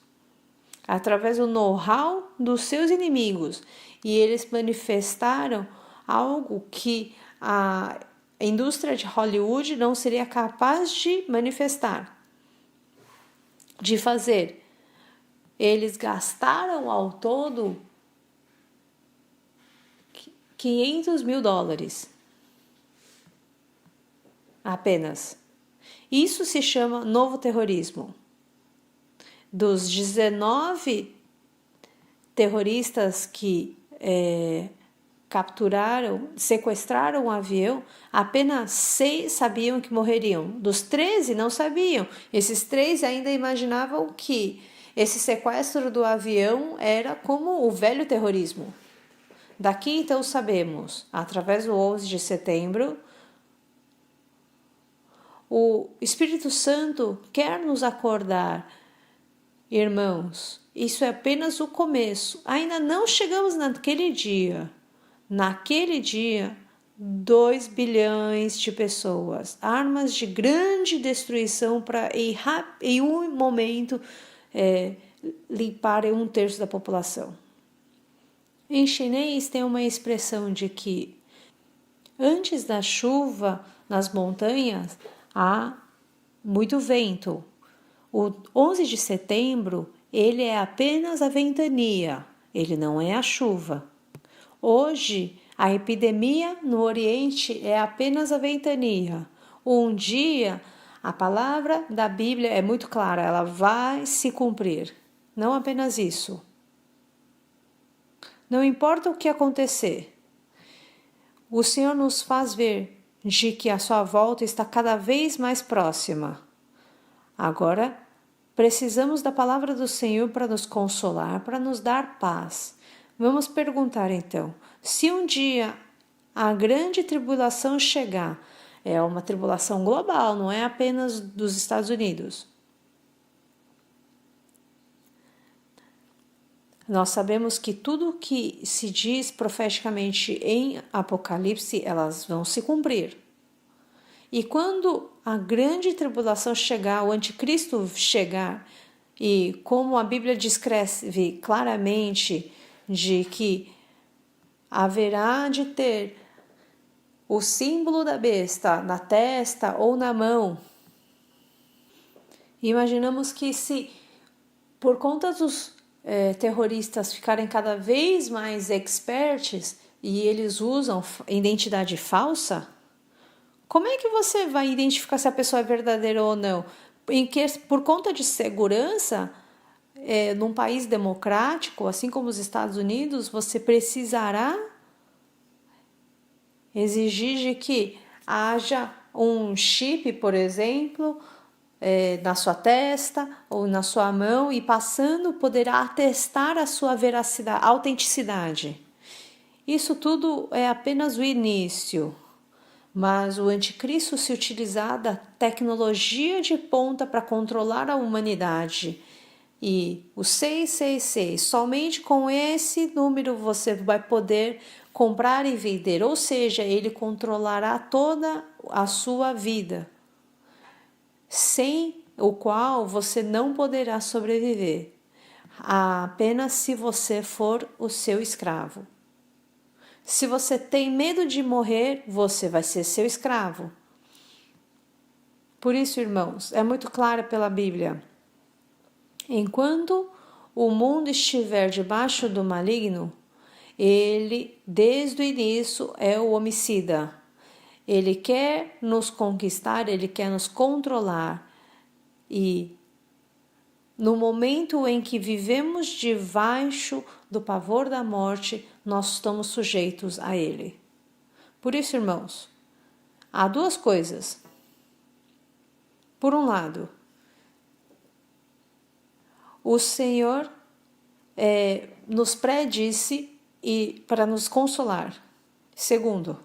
através do know-how dos seus inimigos. E eles manifestaram algo que a indústria de Hollywood não seria capaz de manifestar, de fazer. Eles gastaram ao todo $500 mil apenas. Isso se chama novo terrorismo. Dos 19 terroristas que sequestraram um avião, apenas 6 sabiam que morreriam. Dos 13 não sabiam. Esses 3 ainda imaginavam que esse sequestro do avião era como o velho terrorismo. Daqui então sabemos, através do 11 de setembro, o Espírito Santo quer nos acordar. Irmãos, isso é apenas o começo. Ainda não chegamos naquele dia. Naquele dia, 2 bilhões de pessoas, armas de grande destruição para em um momento limparem 1/3 da população. Em chinês tem uma expressão de que antes da chuva nas montanhas há muito vento. O 11 de setembro ele é apenas a ventania, ele não é a chuva. Hoje a epidemia no Oriente é apenas a ventania. Um dia a palavra da Bíblia é muito clara, ela vai se cumprir. Não apenas isso. Não importa o que acontecer, o Senhor nos faz ver de que a sua volta está cada vez mais próxima. Agora, precisamos da palavra do Senhor para nos consolar, para nos dar paz. Vamos perguntar então, se um dia a grande tribulação chegar, é uma tribulação global, não é apenas dos Estados Unidos. Nós sabemos que tudo que se diz profeticamente em Apocalipse, elas vão se cumprir. E quando a grande tribulação chegar, o anticristo chegar, e como a Bíblia descreve claramente de que haverá de ter o símbolo da besta na testa ou na mão, imaginamos que se por conta dos terroristas ficarem cada vez mais experts e eles usam identidade falsa, como é que você vai identificar se a pessoa é verdadeira ou não? Por conta de segurança, num país democrático, assim como os Estados Unidos, você precisará exigir de que haja um chip, por exemplo, na sua testa ou na sua mão, e passando poderá atestar a sua veracidade, autenticidade. Isso tudo é apenas o início, mas o anticristo se utilizar da tecnologia de ponta para controlar a humanidade. E o 666, somente com esse número você vai poder comprar e vender, ou seja, ele controlará toda a sua vida, sem o qual você não poderá sobreviver, apenas se você for o seu escravo. Se você tem medo de morrer, você vai ser seu escravo. Por isso, irmãos, é muito claro pela Bíblia. Enquanto o mundo estiver debaixo do maligno, ele, desde o início, é o homicida. Ele quer nos conquistar, ele quer nos controlar. E no momento em que vivemos debaixo do pavor da morte, nós estamos sujeitos a ele. Por isso, irmãos, há 2 coisas. Por um lado, o Senhor nos predisse e para nos consolar. Segundo,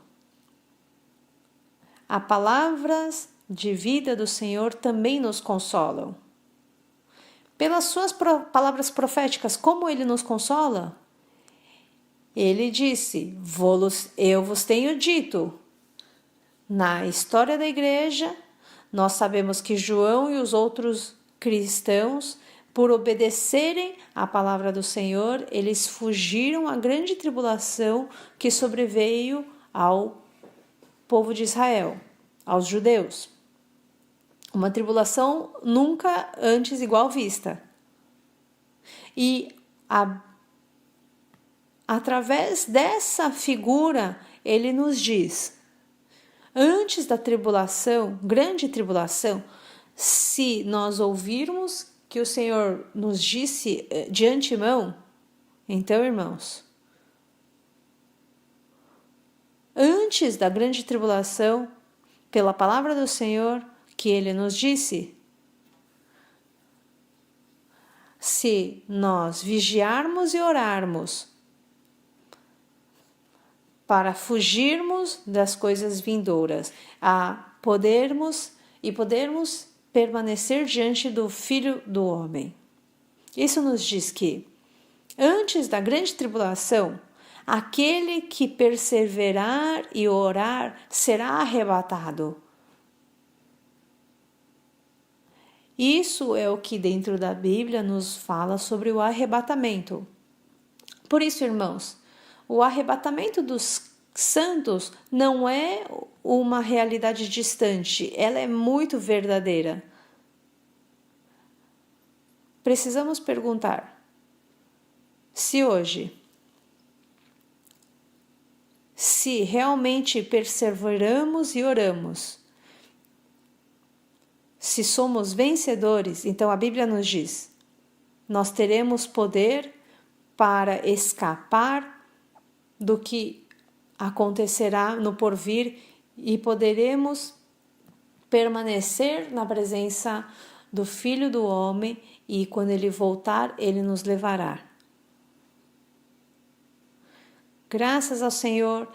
as palavras de vida do Senhor também nos consolam. Pelas suas palavras proféticas, como ele nos consola? Ele disse: eu vos tenho dito. Na história da igreja, nós sabemos que João e os outros cristãos, por obedecerem à palavra do Senhor, eles fugiram à grande tribulação que sobreveio ao povo de Israel, aos judeus. Uma tribulação nunca antes igual vista. E através dessa figura, ele nos diz: antes da tribulação, grande tribulação, se nós ouvirmos que o Senhor nos disse de antemão, então, irmãos, antes da grande tribulação, pela palavra do Senhor que ele nos disse, se nós vigiarmos e orarmos para fugirmos das coisas vindouras, a podermos permanecer diante do Filho do Homem. Isso nos diz que, antes da grande tribulação, aquele que perseverar e orar será arrebatado. Isso é o que dentro da Bíblia nos fala sobre o arrebatamento. Por isso, irmãos, o arrebatamento dos santos não é uma realidade distante, ela é muito verdadeira. Precisamos perguntar: se hoje, se realmente perseveramos e oramos, se somos vencedores, então a Bíblia nos diz, nós teremos poder para escapar do que acontecerá no porvir e poderemos permanecer na presença do Filho do Homem e quando ele voltar, ele nos levará. Graças ao Senhor,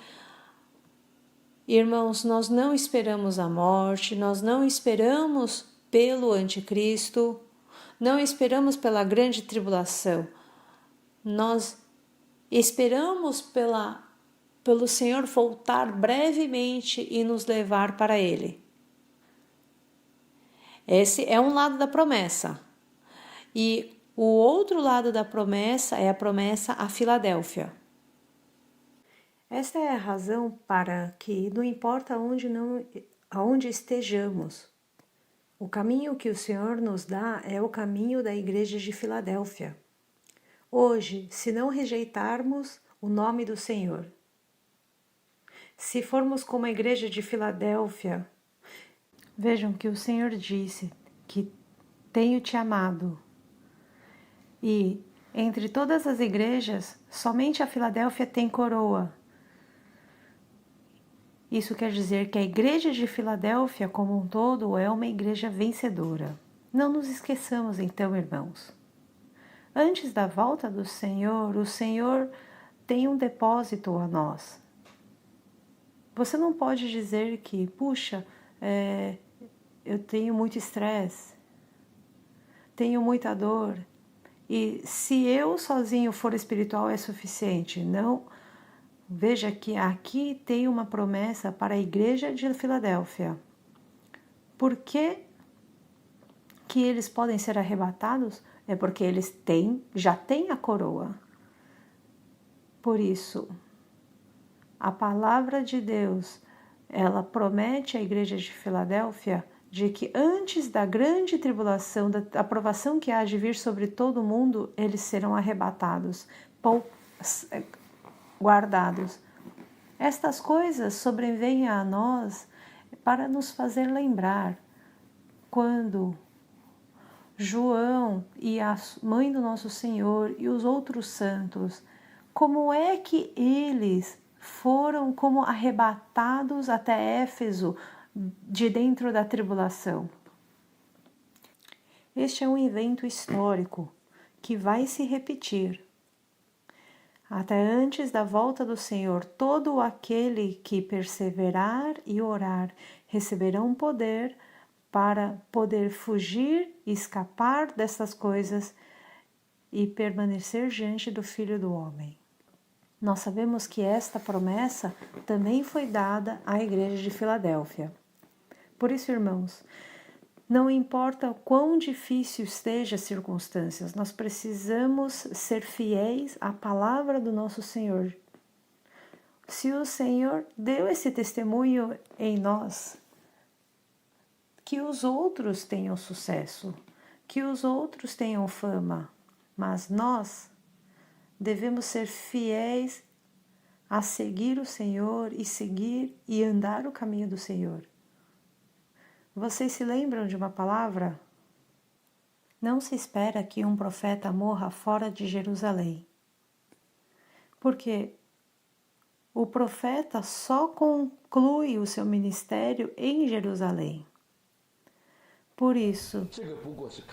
irmãos, nós não esperamos a morte, nós não esperamos pelo anticristo, não esperamos pela grande tribulação, nós esperamos pelo Senhor voltar brevemente e nos levar para Ele. Esse é um lado da promessa. E o outro lado da promessa é a promessa a Filadélfia. Esta é a razão para que, não importa aonde estejamos, o caminho que o Senhor nos dá é o caminho da igreja de Filadélfia. Hoje, se não rejeitarmos o nome do Senhor, se formos como a igreja de Filadélfia, vejam que o Senhor disse que tenho te amado. E entre todas as igrejas, somente a Filadélfia tem coroa. Isso quer dizer que a igreja de Filadélfia como um todo é uma igreja vencedora. Não nos esqueçamos então, irmãos. Antes da volta do Senhor, o Senhor tem um depósito a nós. Você não pode dizer que, puxa, eu tenho muito estresse, tenho muita dor, e se eu sozinho for espiritual é suficiente. Não, veja que aqui tem uma promessa para a igreja de Filadélfia. Por que eles podem ser arrebatados? É porque eles já têm a coroa. Por isso, a palavra de Deus, ela promete à igreja de Filadélfia de que antes da grande tribulação, da aprovação que há de vir sobre todo o mundo, eles serão arrebatados, guardados. Estas coisas sobrevêm a nós para nos fazer lembrar quando João e a mãe do nosso Senhor e os outros santos, como é que eles foram como arrebatados até Éfeso de dentro da tribulação. Este é um evento histórico que vai se repetir. Até antes da volta do Senhor, todo aquele que perseverar e orar receberão poder para poder fugir e escapar dessas coisas e permanecer diante do Filho do Homem. Nós sabemos que esta promessa também foi dada à igreja de Filadélfia. Por isso, irmãos, não importa quão difícil esteja as circunstâncias, nós precisamos ser fiéis à palavra do nosso Senhor. Se o Senhor deu esse testemunho em nós, que os outros tenham sucesso, que os outros tenham fama, mas nós devemos ser fiéis a seguir o Senhor e seguir e andar o caminho do Senhor. Vocês se lembram de uma palavra? Não se espera que um profeta morra fora de Jerusalém. Porque o profeta só conclui o seu ministério em Jerusalém. Por isso,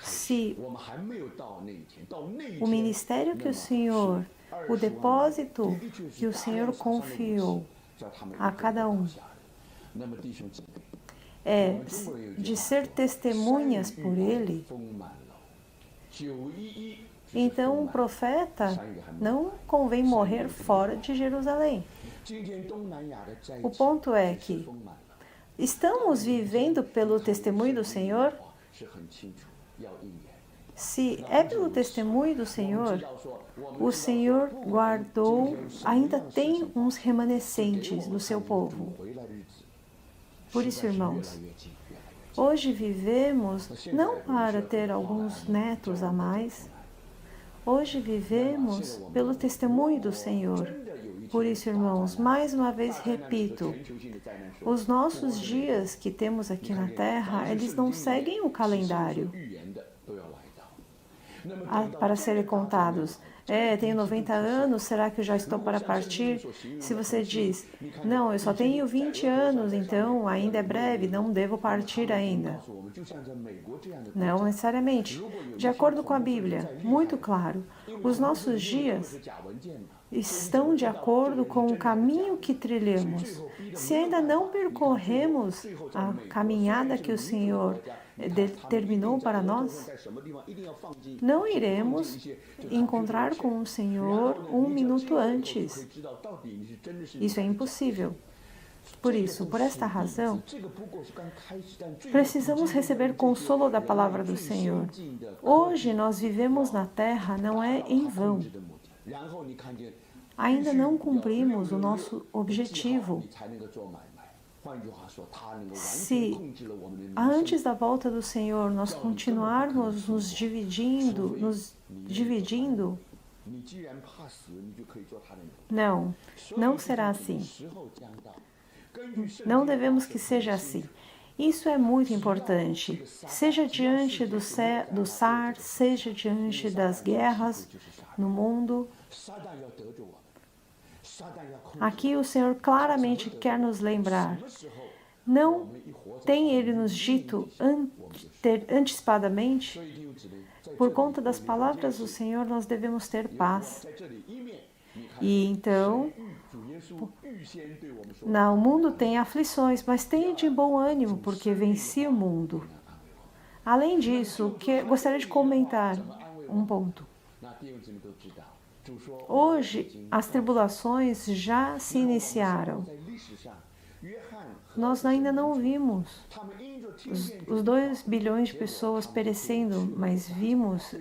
se o ministério que o Senhor, o depósito que o Senhor confiou a cada um é de ser testemunhas por ele, então um profeta não convém morrer fora de Jerusalém. O ponto é que estamos vivendo pelo testemunho do Senhor? Se é pelo testemunho do Senhor, o Senhor guardou, ainda tem uns remanescentes do seu povo. Por isso, irmãos, hoje vivemos não para ter alguns netos a mais, hoje vivemos pelo testemunho do Senhor. Por isso, irmãos, mais uma vez repito, os nossos dias que temos aqui na Terra, eles não seguem o calendário para serem contados. Tenho 90 anos, será que eu já estou para partir? Se você diz, não, eu só tenho 20 anos, então ainda é breve, não devo partir ainda. Não necessariamente. De acordo com a Bíblia, muito claro, os nossos dias estão de acordo com o caminho que trilhamos. Se ainda não percorremos a caminhada que o Senhor determinou para nós, não iremos encontrar com o Senhor um minuto antes. Isso é impossível. Por isso, por esta razão, precisamos receber consolo da palavra do Senhor. Hoje nós vivemos na terra não é em vão. Ainda não cumprimos o nosso objetivo. Se antes da volta do Senhor nós continuarmos nos dividindo, não será assim. Não devemos que seja assim. Isso é muito importante, seja diante do SAR, seja diante das guerras no mundo. Aqui o Senhor claramente quer nos lembrar. Não tem Ele nos dito antecipadamente? Por conta das palavras do Senhor, nós devemos ter paz. E então, o mundo tem aflições, mas tenha de bom ânimo, porque venci o mundo. Além disso, gostaria de comentar um ponto. Hoje, as tribulações já se iniciaram. Nós ainda não vimos os 2 bilhões de pessoas perecendo, mas vimos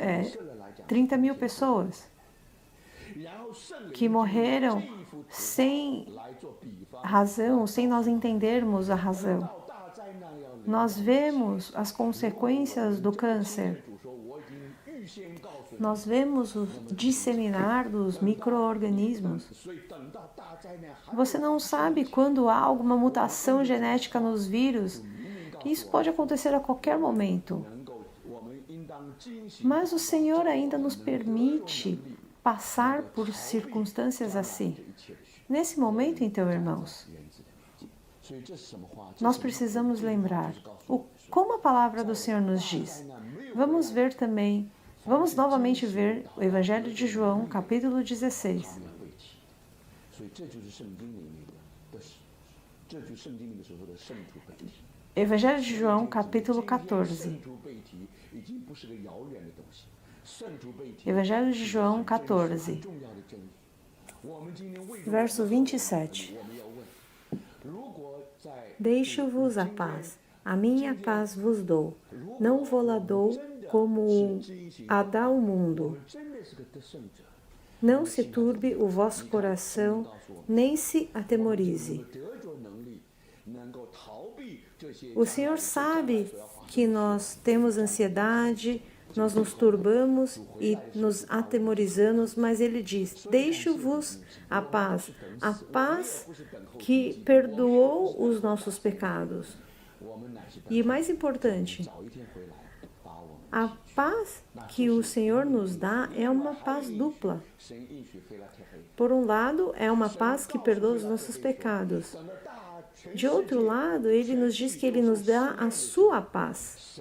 30 mil pessoas que morreram sem razão, sem nós entendermos a razão. Nós vemos as consequências do câncer. Nós vemos o disseminar dos micro-organismos. Você não sabe quando há alguma mutação genética nos vírus. Isso pode acontecer a qualquer momento. Mas o Senhor ainda nos permite passar por circunstâncias assim. Nesse momento, então, irmãos, nós precisamos lembrar como a palavra do Senhor nos diz. Vamos novamente ver o Evangelho de João, capítulo 16. Evangelho de João, capítulo 14. Evangelho de João, 14. Verso 27. Deixo-vos a paz, a minha paz vos dou. Não vou-la dou como a dá o mundo. Não se turbe o vosso coração, nem se atemorize. O Senhor sabe que nós temos ansiedade, nós nos turbamos e nos atemorizamos, mas Ele diz, deixo-vos a paz que perdoou os nossos pecados. E mais importante, a paz que o Senhor nos dá é uma paz dupla. Por um lado, é uma paz que perdoa os nossos pecados. De outro lado, Ele nos diz que Ele nos dá a sua paz.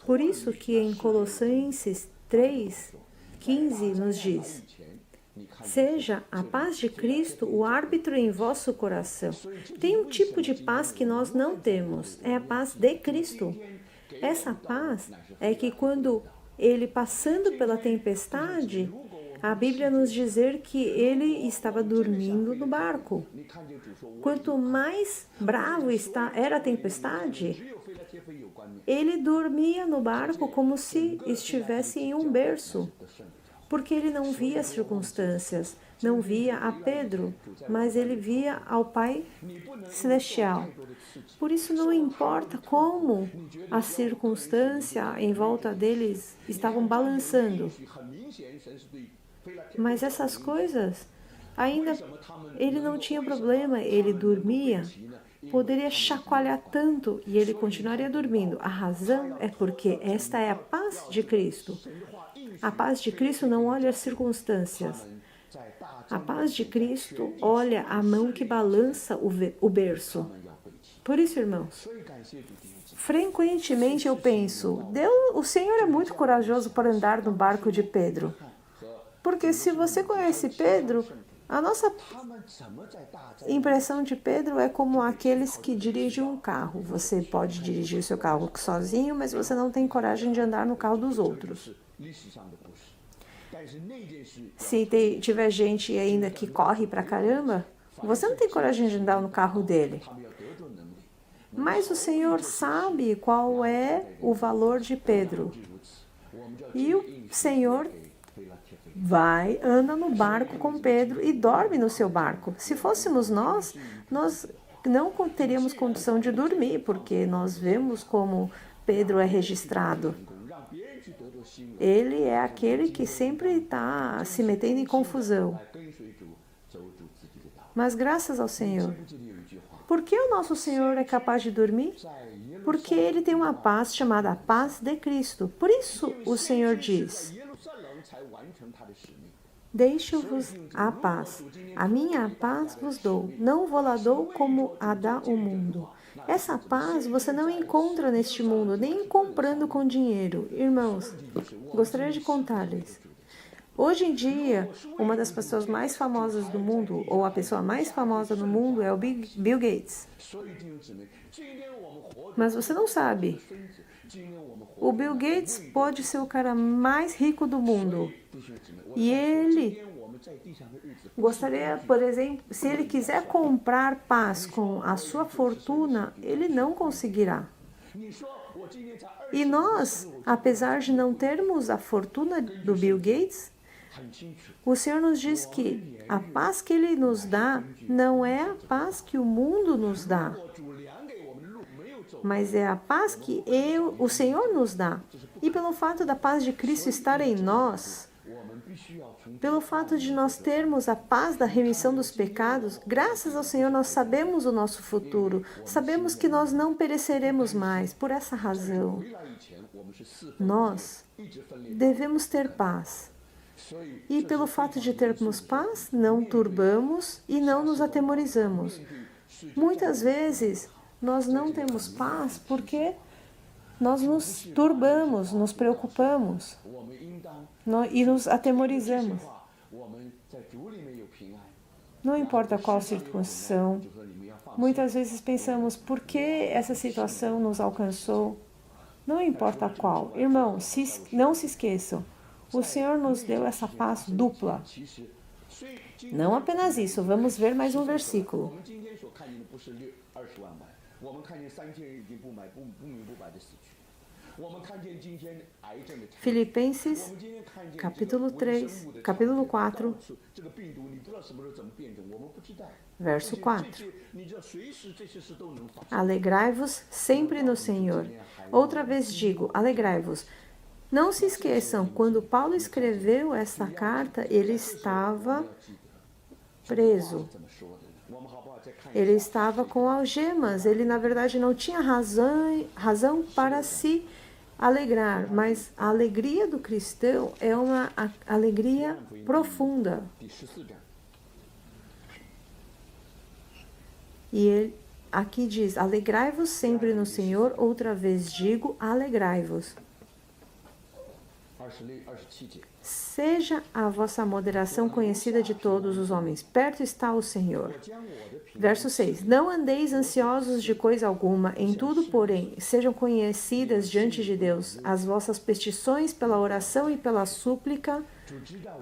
Por isso que em Colossenses 3:15 nos diz, seja a paz de Cristo o árbitro em vosso coração. Tem um tipo de paz que nós não temos, é a paz de Cristo. Essa paz é que quando Ele passando pela tempestade, a Bíblia nos dizer que Ele estava dormindo no barco. Quanto mais bravo era a tempestade, Ele dormia no barco como se estivesse em um berço, porque Ele não via as circunstâncias, não via a Pedro, mas Ele via ao Pai Celestial. Por isso não importa como a circunstância em volta deles estavam balançando, mas essas coisas, ainda Ele não tinha problema, Ele dormia, poderia chacoalhar tanto e Ele continuaria dormindo. A razão é porque esta é a paz de Cristo. A paz de Cristo não olha as circunstâncias. A paz de Cristo olha a mão que balança o berço. Por isso, irmãos, frequentemente eu penso, o Senhor é muito corajoso para andar no barco de Pedro. Porque se você conhece Pedro, a nossa impressão de Pedro é como aqueles que dirigem um carro. Você pode dirigir o seu carro sozinho, mas você não tem coragem de andar no carro dos outros. Se tiver gente ainda que corre pra caramba, você não tem coragem de andar no carro dele. Mas o Senhor sabe qual é o valor de Pedro. E o Senhor anda no barco com Pedro e dorme no seu barco. Se fôssemos nós não teríamos condição de dormir, porque nós vemos como Pedro é registrado. Ele é aquele que sempre está se metendo em confusão. Mas graças ao Senhor. Por que o nosso Senhor é capaz de dormir? Porque Ele tem uma paz chamada a paz de Cristo. Por isso o Senhor diz, deixo-vos a paz, a minha paz vos dou, não vou-la dou como a dá o mundo. Essa paz você não encontra neste mundo, nem comprando com dinheiro. Irmãos, gostaria de contar-lhes. Hoje em dia, uma das pessoas mais famosas do mundo, ou a pessoa mais famosa do mundo, é o Bill Gates. Mas você não sabe. O Bill Gates pode ser o cara mais rico do mundo. E ele gostaria, por exemplo, se ele quiser comprar paz com a sua fortuna, ele não conseguirá. E nós, apesar de não termos a fortuna do Bill Gates, o Senhor nos diz que a paz que Ele nos dá não é a paz que o mundo nos dá, mas é a paz que o Senhor nos dá. E pelo fato da paz de Cristo estar em nós, pelo fato de nós termos a paz da remissão dos pecados, graças ao Senhor nós sabemos o nosso futuro, sabemos que nós não pereceremos mais. Por essa razão, nós devemos ter paz. E pelo fato de termos paz, não turbamos e não nos atemorizamos. Muitas vezes, nós não temos paz porque nós nos turbamos, nos preocupamos e nos atemorizamos. Não importa qual situação, muitas vezes pensamos, por que essa situação nos alcançou? Não importa qual. Irmão, não se esqueçam, o Senhor nos deu essa paz dupla. Não apenas isso, vamos ver mais um versículo. Filipenses, capítulo 3, capítulo 4, verso 4. Alegrai-vos sempre no Senhor. Outra vez digo, alegrai-vos. Não se esqueçam, quando Paulo escreveu essa carta, ele estava preso. Ele estava com algemas. Ele, na verdade, não tinha razão para se alegrar, mas a alegria do cristão é uma alegria profunda. E ele aqui diz, alegrai-vos sempre no Senhor, outra vez digo, alegrai-vos. Seja a vossa moderação conhecida de todos os homens, perto está o Senhor. Verso 6, não andeis ansiosos de coisa alguma, em tudo, porém, sejam conhecidas diante de Deus as vossas petições pela oração e pela súplica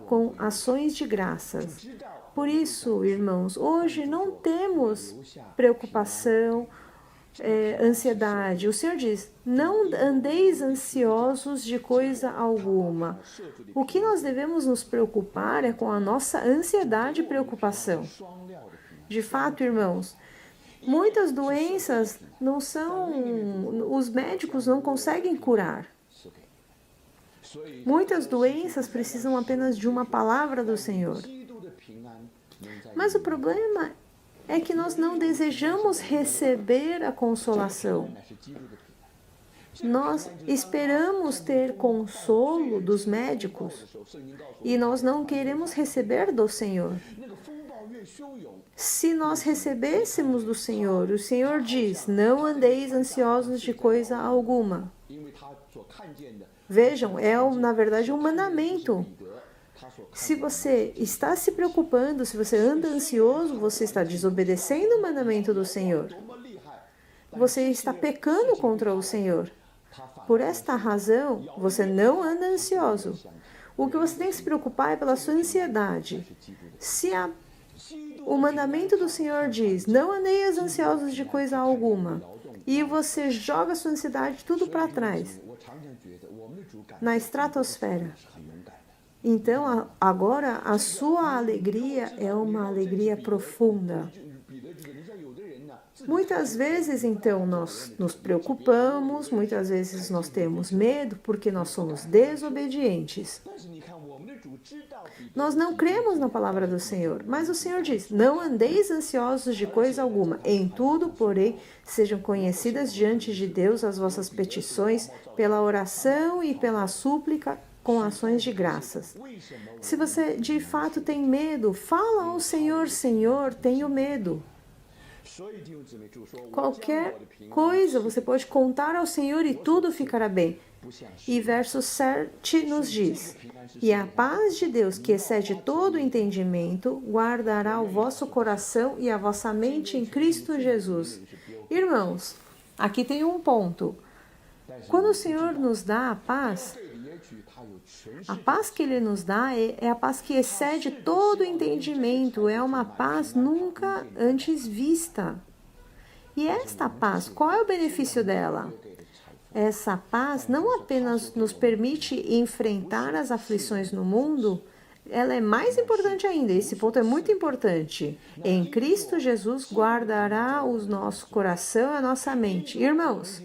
com ações de graças. Por isso, irmãos, hoje não temos preocupação, ansiedade. O Senhor diz, não andeis ansiosos de coisa alguma. O que nós devemos nos preocupar é com a nossa ansiedade e preocupação. De fato, irmãos, muitas doenças não são, os médicos não conseguem curar. Muitas doenças precisam apenas de uma palavra do Senhor. Mas o problema é que nós não desejamos receber a consolação. Nós esperamos ter consolo dos médicos e nós não queremos receber do Senhor. Se nós recebêssemos do Senhor, o Senhor diz, não andeis ansiosos de coisa alguma. Vejam, na verdade um mandamento. Se você está se preocupando, se você anda ansioso, você está desobedecendo o mandamento do Senhor. Você está pecando contra o Senhor. Por esta razão, você não anda ansioso. O que você tem que se preocupar é pela sua ansiedade. Se o mandamento do Senhor diz, não andeis ansiosos de coisa alguma, e você joga a sua ansiedade tudo para trás, na estratosfera. Então, agora, a sua alegria é uma alegria profunda. Muitas vezes, então, nós nos preocupamos, muitas vezes nós temos medo porque nós somos desobedientes. Nós não cremos na palavra do Senhor, mas o Senhor diz, não andeis ansiosos de coisa alguma, em tudo, porém, sejam conhecidas diante de Deus as vossas petições pela oração e pela súplica com ações de graças. Se você de fato tem medo, fala ao Senhor, Senhor, tenho medo. Qualquer coisa você pode contar ao Senhor e tudo ficará bem. E verso 7 nos diz, e a paz de Deus, que excede todo o entendimento, guardará o vosso coração e a vossa mente em Cristo Jesus. Irmãos, aqui tem um ponto. Quando o Senhor nos dá a paz que Ele nos dá é a paz que excede todo o entendimento, é uma paz nunca antes vista. E esta paz, qual é o benefício dela? Essa paz não apenas nos permite enfrentar as aflições no mundo, ela é mais importante ainda, esse ponto é muito importante. Em Cristo Jesus guardará o nosso coração e a nossa mente. Irmãos,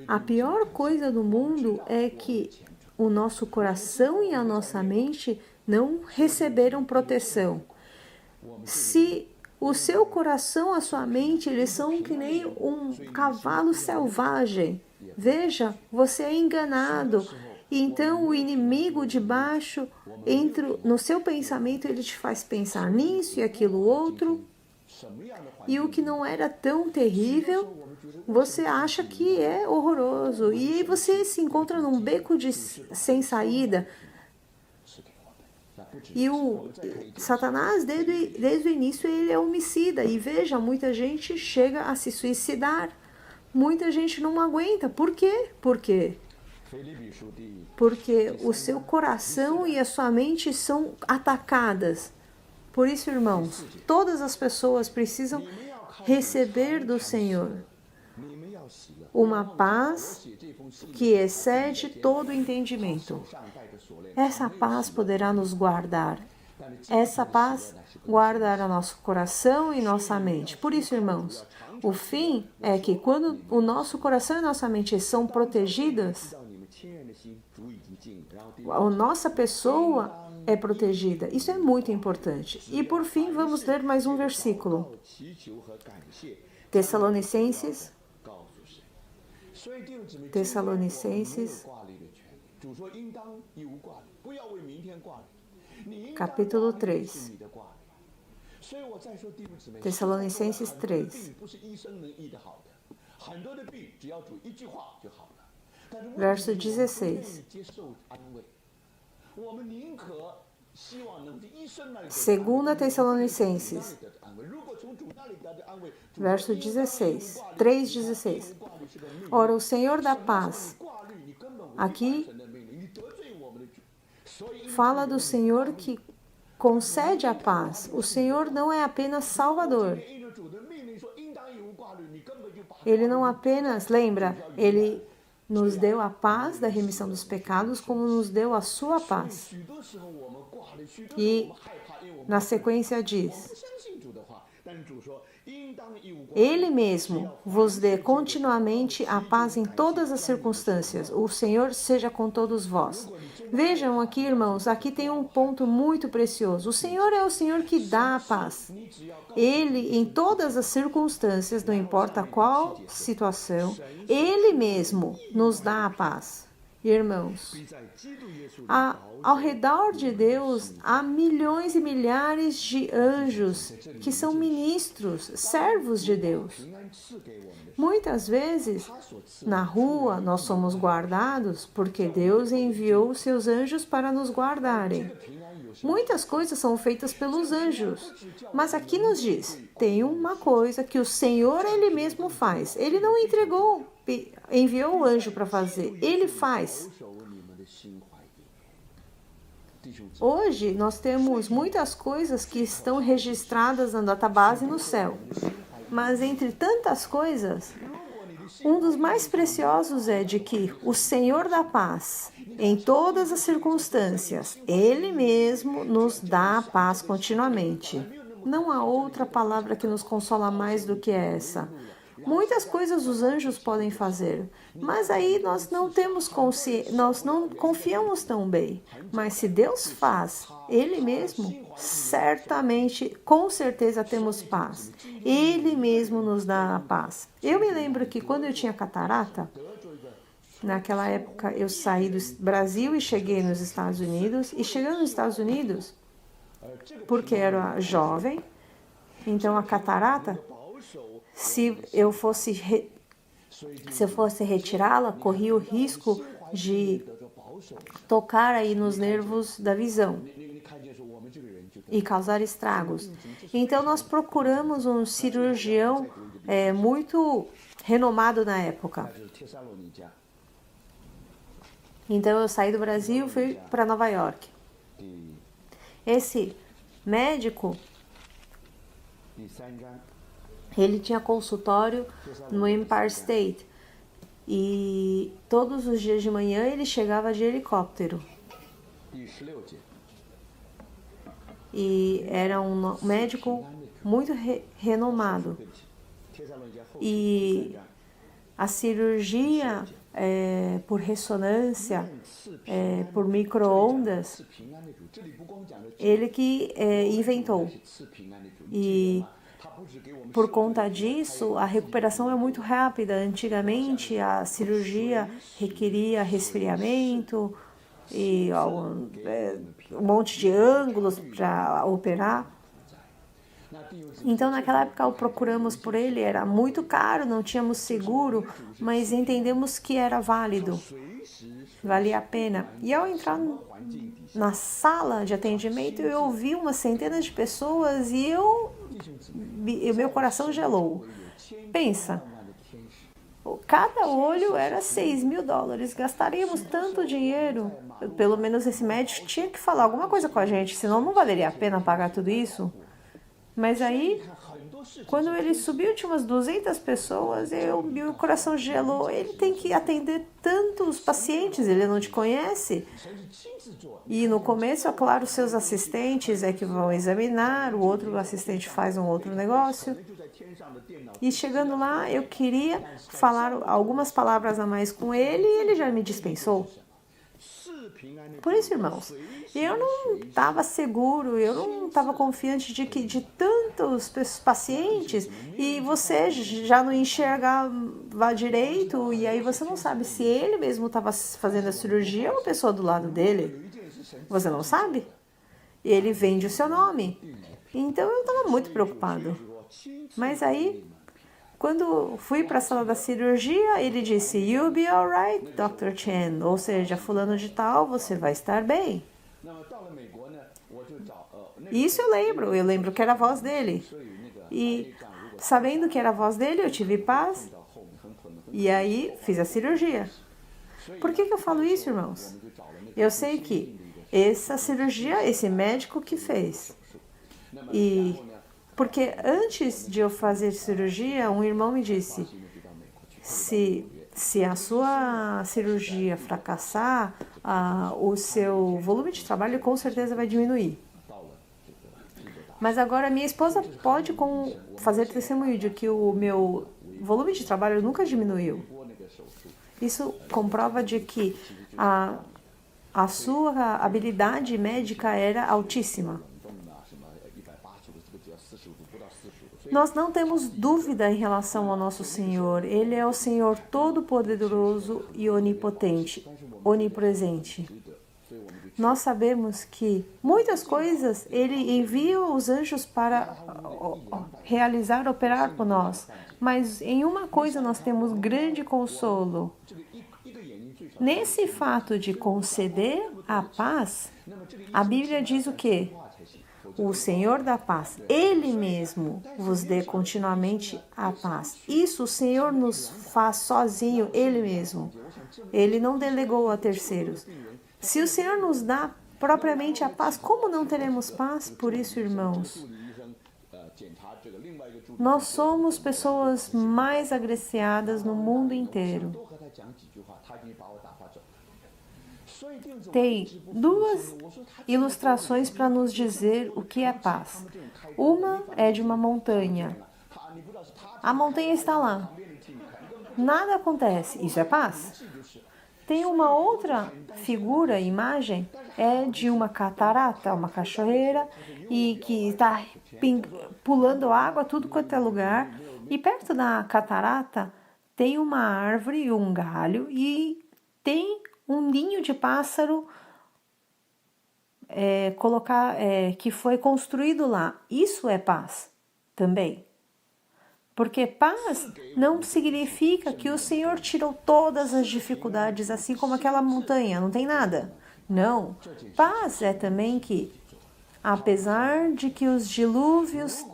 a pior coisa do mundo é que o nosso coração e a nossa mente não receberam proteção. Se o seu coração, a sua mente, eles são que nem um cavalo selvagem. Veja, você é enganado. Então o inimigo de baixo entra no seu pensamento, ele te faz pensar nisso e aquilo outro. E o que não era tão terrível, você acha que é horroroso. E aí você se encontra num beco sem saída. E o Satanás, desde o início, ele é homicida. E veja, muita gente chega a se suicidar. Muita gente não aguenta. Por quê? Por quê? porque o seu coração e a sua mente são atacadas. Por isso, irmãos, todas as pessoas precisam receber do Senhor uma paz que excede todo o entendimento. Essa paz poderá nos guardar. Essa paz guardará nosso coração e nossa mente. Por isso, irmãos, o fim é que quando o nosso coração e nossa mente são protegidas, a nossa pessoa é protegida. Isso é muito importante. E por fim, vamos ler mais um versículo. Tessalonicenses. Capítulo 3. Tessalonicenses 3. Verso 16. Segunda Tessalonicenses, verso 16, 3:16. Ora, o Senhor da paz, aqui fala do Senhor que concede a paz. O Senhor não é apenas Salvador. Ele não apenas, lembra, Ele nos deu a paz da remissão dos pecados, como nos deu a sua paz. E na sequência diz: Ele mesmo vos dê continuamente a paz em todas as circunstâncias. O Senhor seja com todos vós. Vejam aqui, irmãos, aqui tem um ponto muito precioso. O Senhor é o Senhor que dá a paz. Ele, em todas as circunstâncias, não importa qual situação, Ele mesmo nos dá a paz. Irmãos, ao redor de Deus há milhões e milhares de anjos que são ministros, servos de Deus. Muitas vezes, na rua, nós somos guardados porque Deus enviou os seus anjos para nos guardarem. Muitas coisas são feitas pelos anjos, mas aqui nos diz, tem uma coisa que o Senhor Ele mesmo faz. Ele não enviou o anjo para fazer, Ele faz. Hoje nós temos muitas coisas que estão registradas na database no céu, mas entre tantas coisas, um dos mais preciosos é de que o Senhor da paz, em todas as circunstâncias, Ele mesmo nos dá a paz continuamente. Não há outra palavra que nos consola mais do que essa. Muitas coisas os anjos podem fazer, mas aí nós não nós não confiamos tão bem. Mas se Deus faz, Ele mesmo, certamente, com certeza temos paz. Ele mesmo nos dá a paz. Eu me lembro que quando eu tinha catarata, naquela época eu saí do Brasil e cheguei nos Estados Unidos. E chegando nos Estados Unidos, porque era jovem, então a catarata, se eu fosse retirá-la, corria o risco de tocar aí nos nervos da visão e causar estragos. Então nós procuramos um cirurgião muito renomado na época. Então eu saí do Brasil e fui para Nova York. Esse médico, ele tinha consultório no Empire State e todos os dias de manhã ele chegava de helicóptero. E era um médico muito renomado. E a cirurgia por ressonância, por micro-ondas, ele que inventou. E por conta disso, a recuperação é muito rápida. Antigamente, a cirurgia requeria resfriamento e um monte de ângulos para operar. Então, naquela época, procuramos por ele, era muito caro, não tínhamos seguro, mas entendemos que era válido, valia a pena. E ao entrar na sala de atendimento, eu ouvi umas centenas de pessoas e meu coração gelou. Pensa, cada olho era $6.000. Gastaríamos tanto dinheiro. Pelo menos esse médico tinha que falar alguma coisa com a gente, senão não valeria a pena pagar tudo isso. Mas aí, quando ele subiu, tinha umas 200 pessoas, meu coração gelou. Ele tem que atender tantos pacientes, ele não te conhece. E no começo, é claro, seus assistentes é que vão examinar, o outro assistente faz um outro negócio. E chegando lá, eu queria falar algumas palavras a mais com ele e ele já me dispensou. Por isso, irmãos, eu não estava seguro, eu não estava confiante de que de tantos pacientes e você já não enxergava direito e aí você não sabe se ele mesmo estava fazendo a cirurgia ou a pessoa do lado dele. Você não sabe? E ele vende o seu nome. Então eu estava muito preocupado. Mas aí, quando fui para a sala da cirurgia, ele disse, "You'll be alright, Dr. Chen." Ou seja, fulano de tal, você vai estar bem. Isso eu lembro que era a voz dele. E sabendo que era a voz dele, eu tive paz. E aí, fiz a cirurgia. Por que eu falo isso, irmãos? Eu sei que essa cirurgia, esse médico que fez. E porque antes de eu fazer cirurgia, um irmão me disse, se a sua cirurgia fracassar, o seu volume de trabalho com certeza vai diminuir. Mas agora minha esposa pode fazer testemunho de que o meu volume de trabalho nunca diminuiu. Isso comprova de que a sua habilidade médica era altíssima. Nós não temos dúvida em relação ao nosso Senhor. Ele é o Senhor Todo-Poderoso e Onipotente, onipresente. Nós sabemos que muitas coisas Ele envia os anjos para realizar, operar por nós. Mas em uma coisa nós temos grande consolo. Nesse fato de conceder a paz, a Bíblia diz o quê? O Senhor da paz, Ele mesmo vos dê continuamente a paz. Isso o Senhor nos faz sozinho, Ele mesmo. Ele não delegou a terceiros. Se o Senhor nos dá propriamente a paz, como não teremos paz? Por isso, irmãos, nós somos pessoas mais agraciadas no mundo inteiro. Tem duas ilustrações para nos dizer o que é paz. Uma é de uma montanha. A montanha está lá. Nada acontece. Isso é paz? Tem uma outra figura, imagem, é de uma catarata, uma cachoeira, e que está pulando água tudo quanto é lugar. E perto da catarata tem uma árvore e um galho e tem um ninho de pássaro que foi construído lá. Isso é paz também. Porque paz não significa que o Senhor tirou todas as dificuldades, assim como aquela montanha, não tem nada. Não. Paz é também que, apesar de que os dilúvios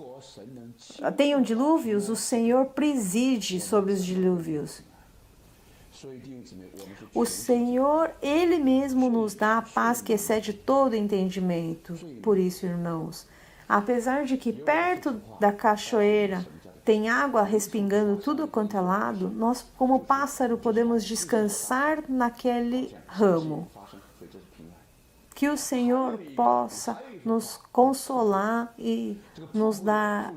tenham dilúvios, o Senhor preside sobre os dilúvios. O Senhor, Ele mesmo nos dá a paz que excede todo entendimento. Por isso, irmãos, apesar de que perto da cachoeira tem água respingando tudo quanto é lado, nós, como pássaro, podemos descansar naquele ramo. Que o Senhor possa nos consolar e nos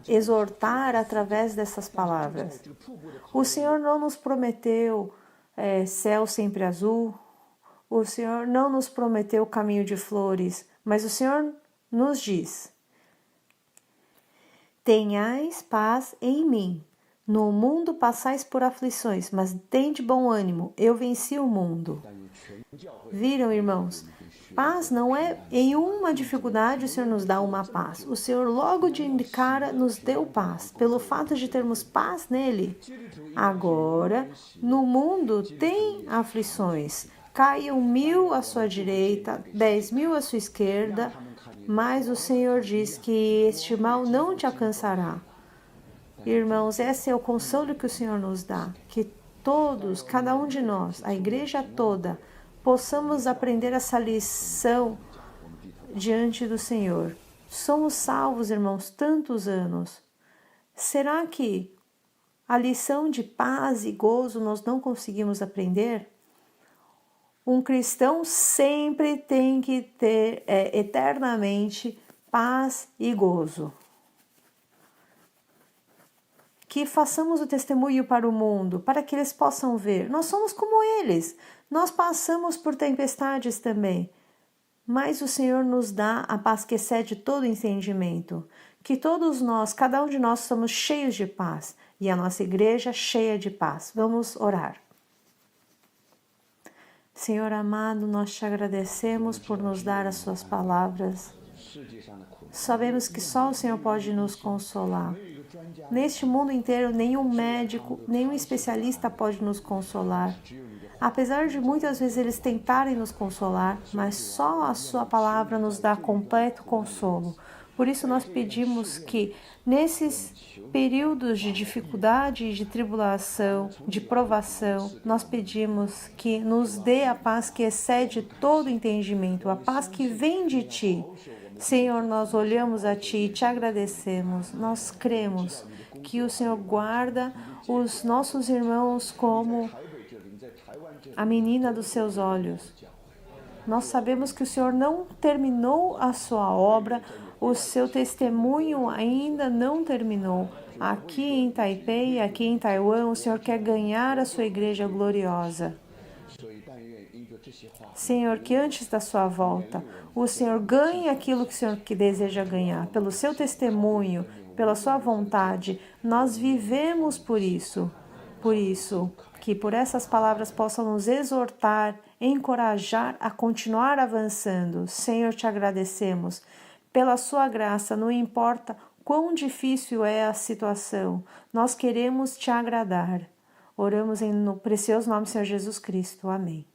exortar através dessas palavras. O Senhor não nos prometeu céu sempre azul, o Senhor não nos prometeu caminho de flores, mas o Senhor nos diz: tenhais paz em mim. No mundo passais por aflições, mas tende bom ânimo, eu venci o mundo. Viram, irmãos? Paz não é em uma dificuldade o Senhor nos dá uma paz. O Senhor logo de cara nos deu paz, pelo fato de termos paz nele. Agora, no mundo tem aflições. Caiam 1.000 à sua direita, 10.000 à sua esquerda, mas o Senhor diz que este mal não te alcançará. Irmãos, esse é o consolo que o Senhor nos dá, que todos, cada um de nós, a igreja toda, possamos aprender essa lição diante do Senhor. Somos salvos, irmãos, tantos anos. Será que a lição de paz e gozo nós não conseguimos aprender? Um cristão sempre tem que ter eternamente paz e gozo. Que façamos o testemunho para o mundo, para que eles possam ver. Nós somos como eles, nós passamos por tempestades também, mas o Senhor nos dá a paz que excede todo entendimento. Que todos nós, cada um de nós, somos cheios de paz e a nossa igreja cheia de paz. Vamos orar. Senhor amado, nós te agradecemos por nos dar as suas palavras. Sabemos que só o Senhor pode nos consolar. Neste mundo inteiro, nenhum médico, nenhum especialista pode nos consolar. Apesar de muitas vezes eles tentarem nos consolar, mas só a sua palavra nos dá completo consolo. Por isso nós pedimos que nesses períodos de dificuldade e de tribulação, de provação, nós pedimos que nos dê a paz que excede todo entendimento, a paz que vem de Ti. Senhor, nós olhamos a Ti e Te agradecemos, nós cremos que o Senhor guarda os nossos irmãos como a menina dos seus olhos. Nós sabemos que o Senhor não terminou a sua obra, o seu testemunho ainda não terminou. Aqui em Taipei, aqui em Taiwan, o Senhor quer ganhar a sua igreja gloriosa. Senhor, que antes da sua volta, o Senhor ganhe aquilo que o Senhor deseja ganhar, pelo seu testemunho, pela sua vontade. Nós vivemos por isso. Por isso, que por essas palavras possam nos exortar, encorajar a continuar avançando. Senhor, te agradecemos pela sua graça, não importa quão difícil é a situação, nós queremos te agradar. Oramos no precioso nome do Senhor Jesus Cristo. Amém.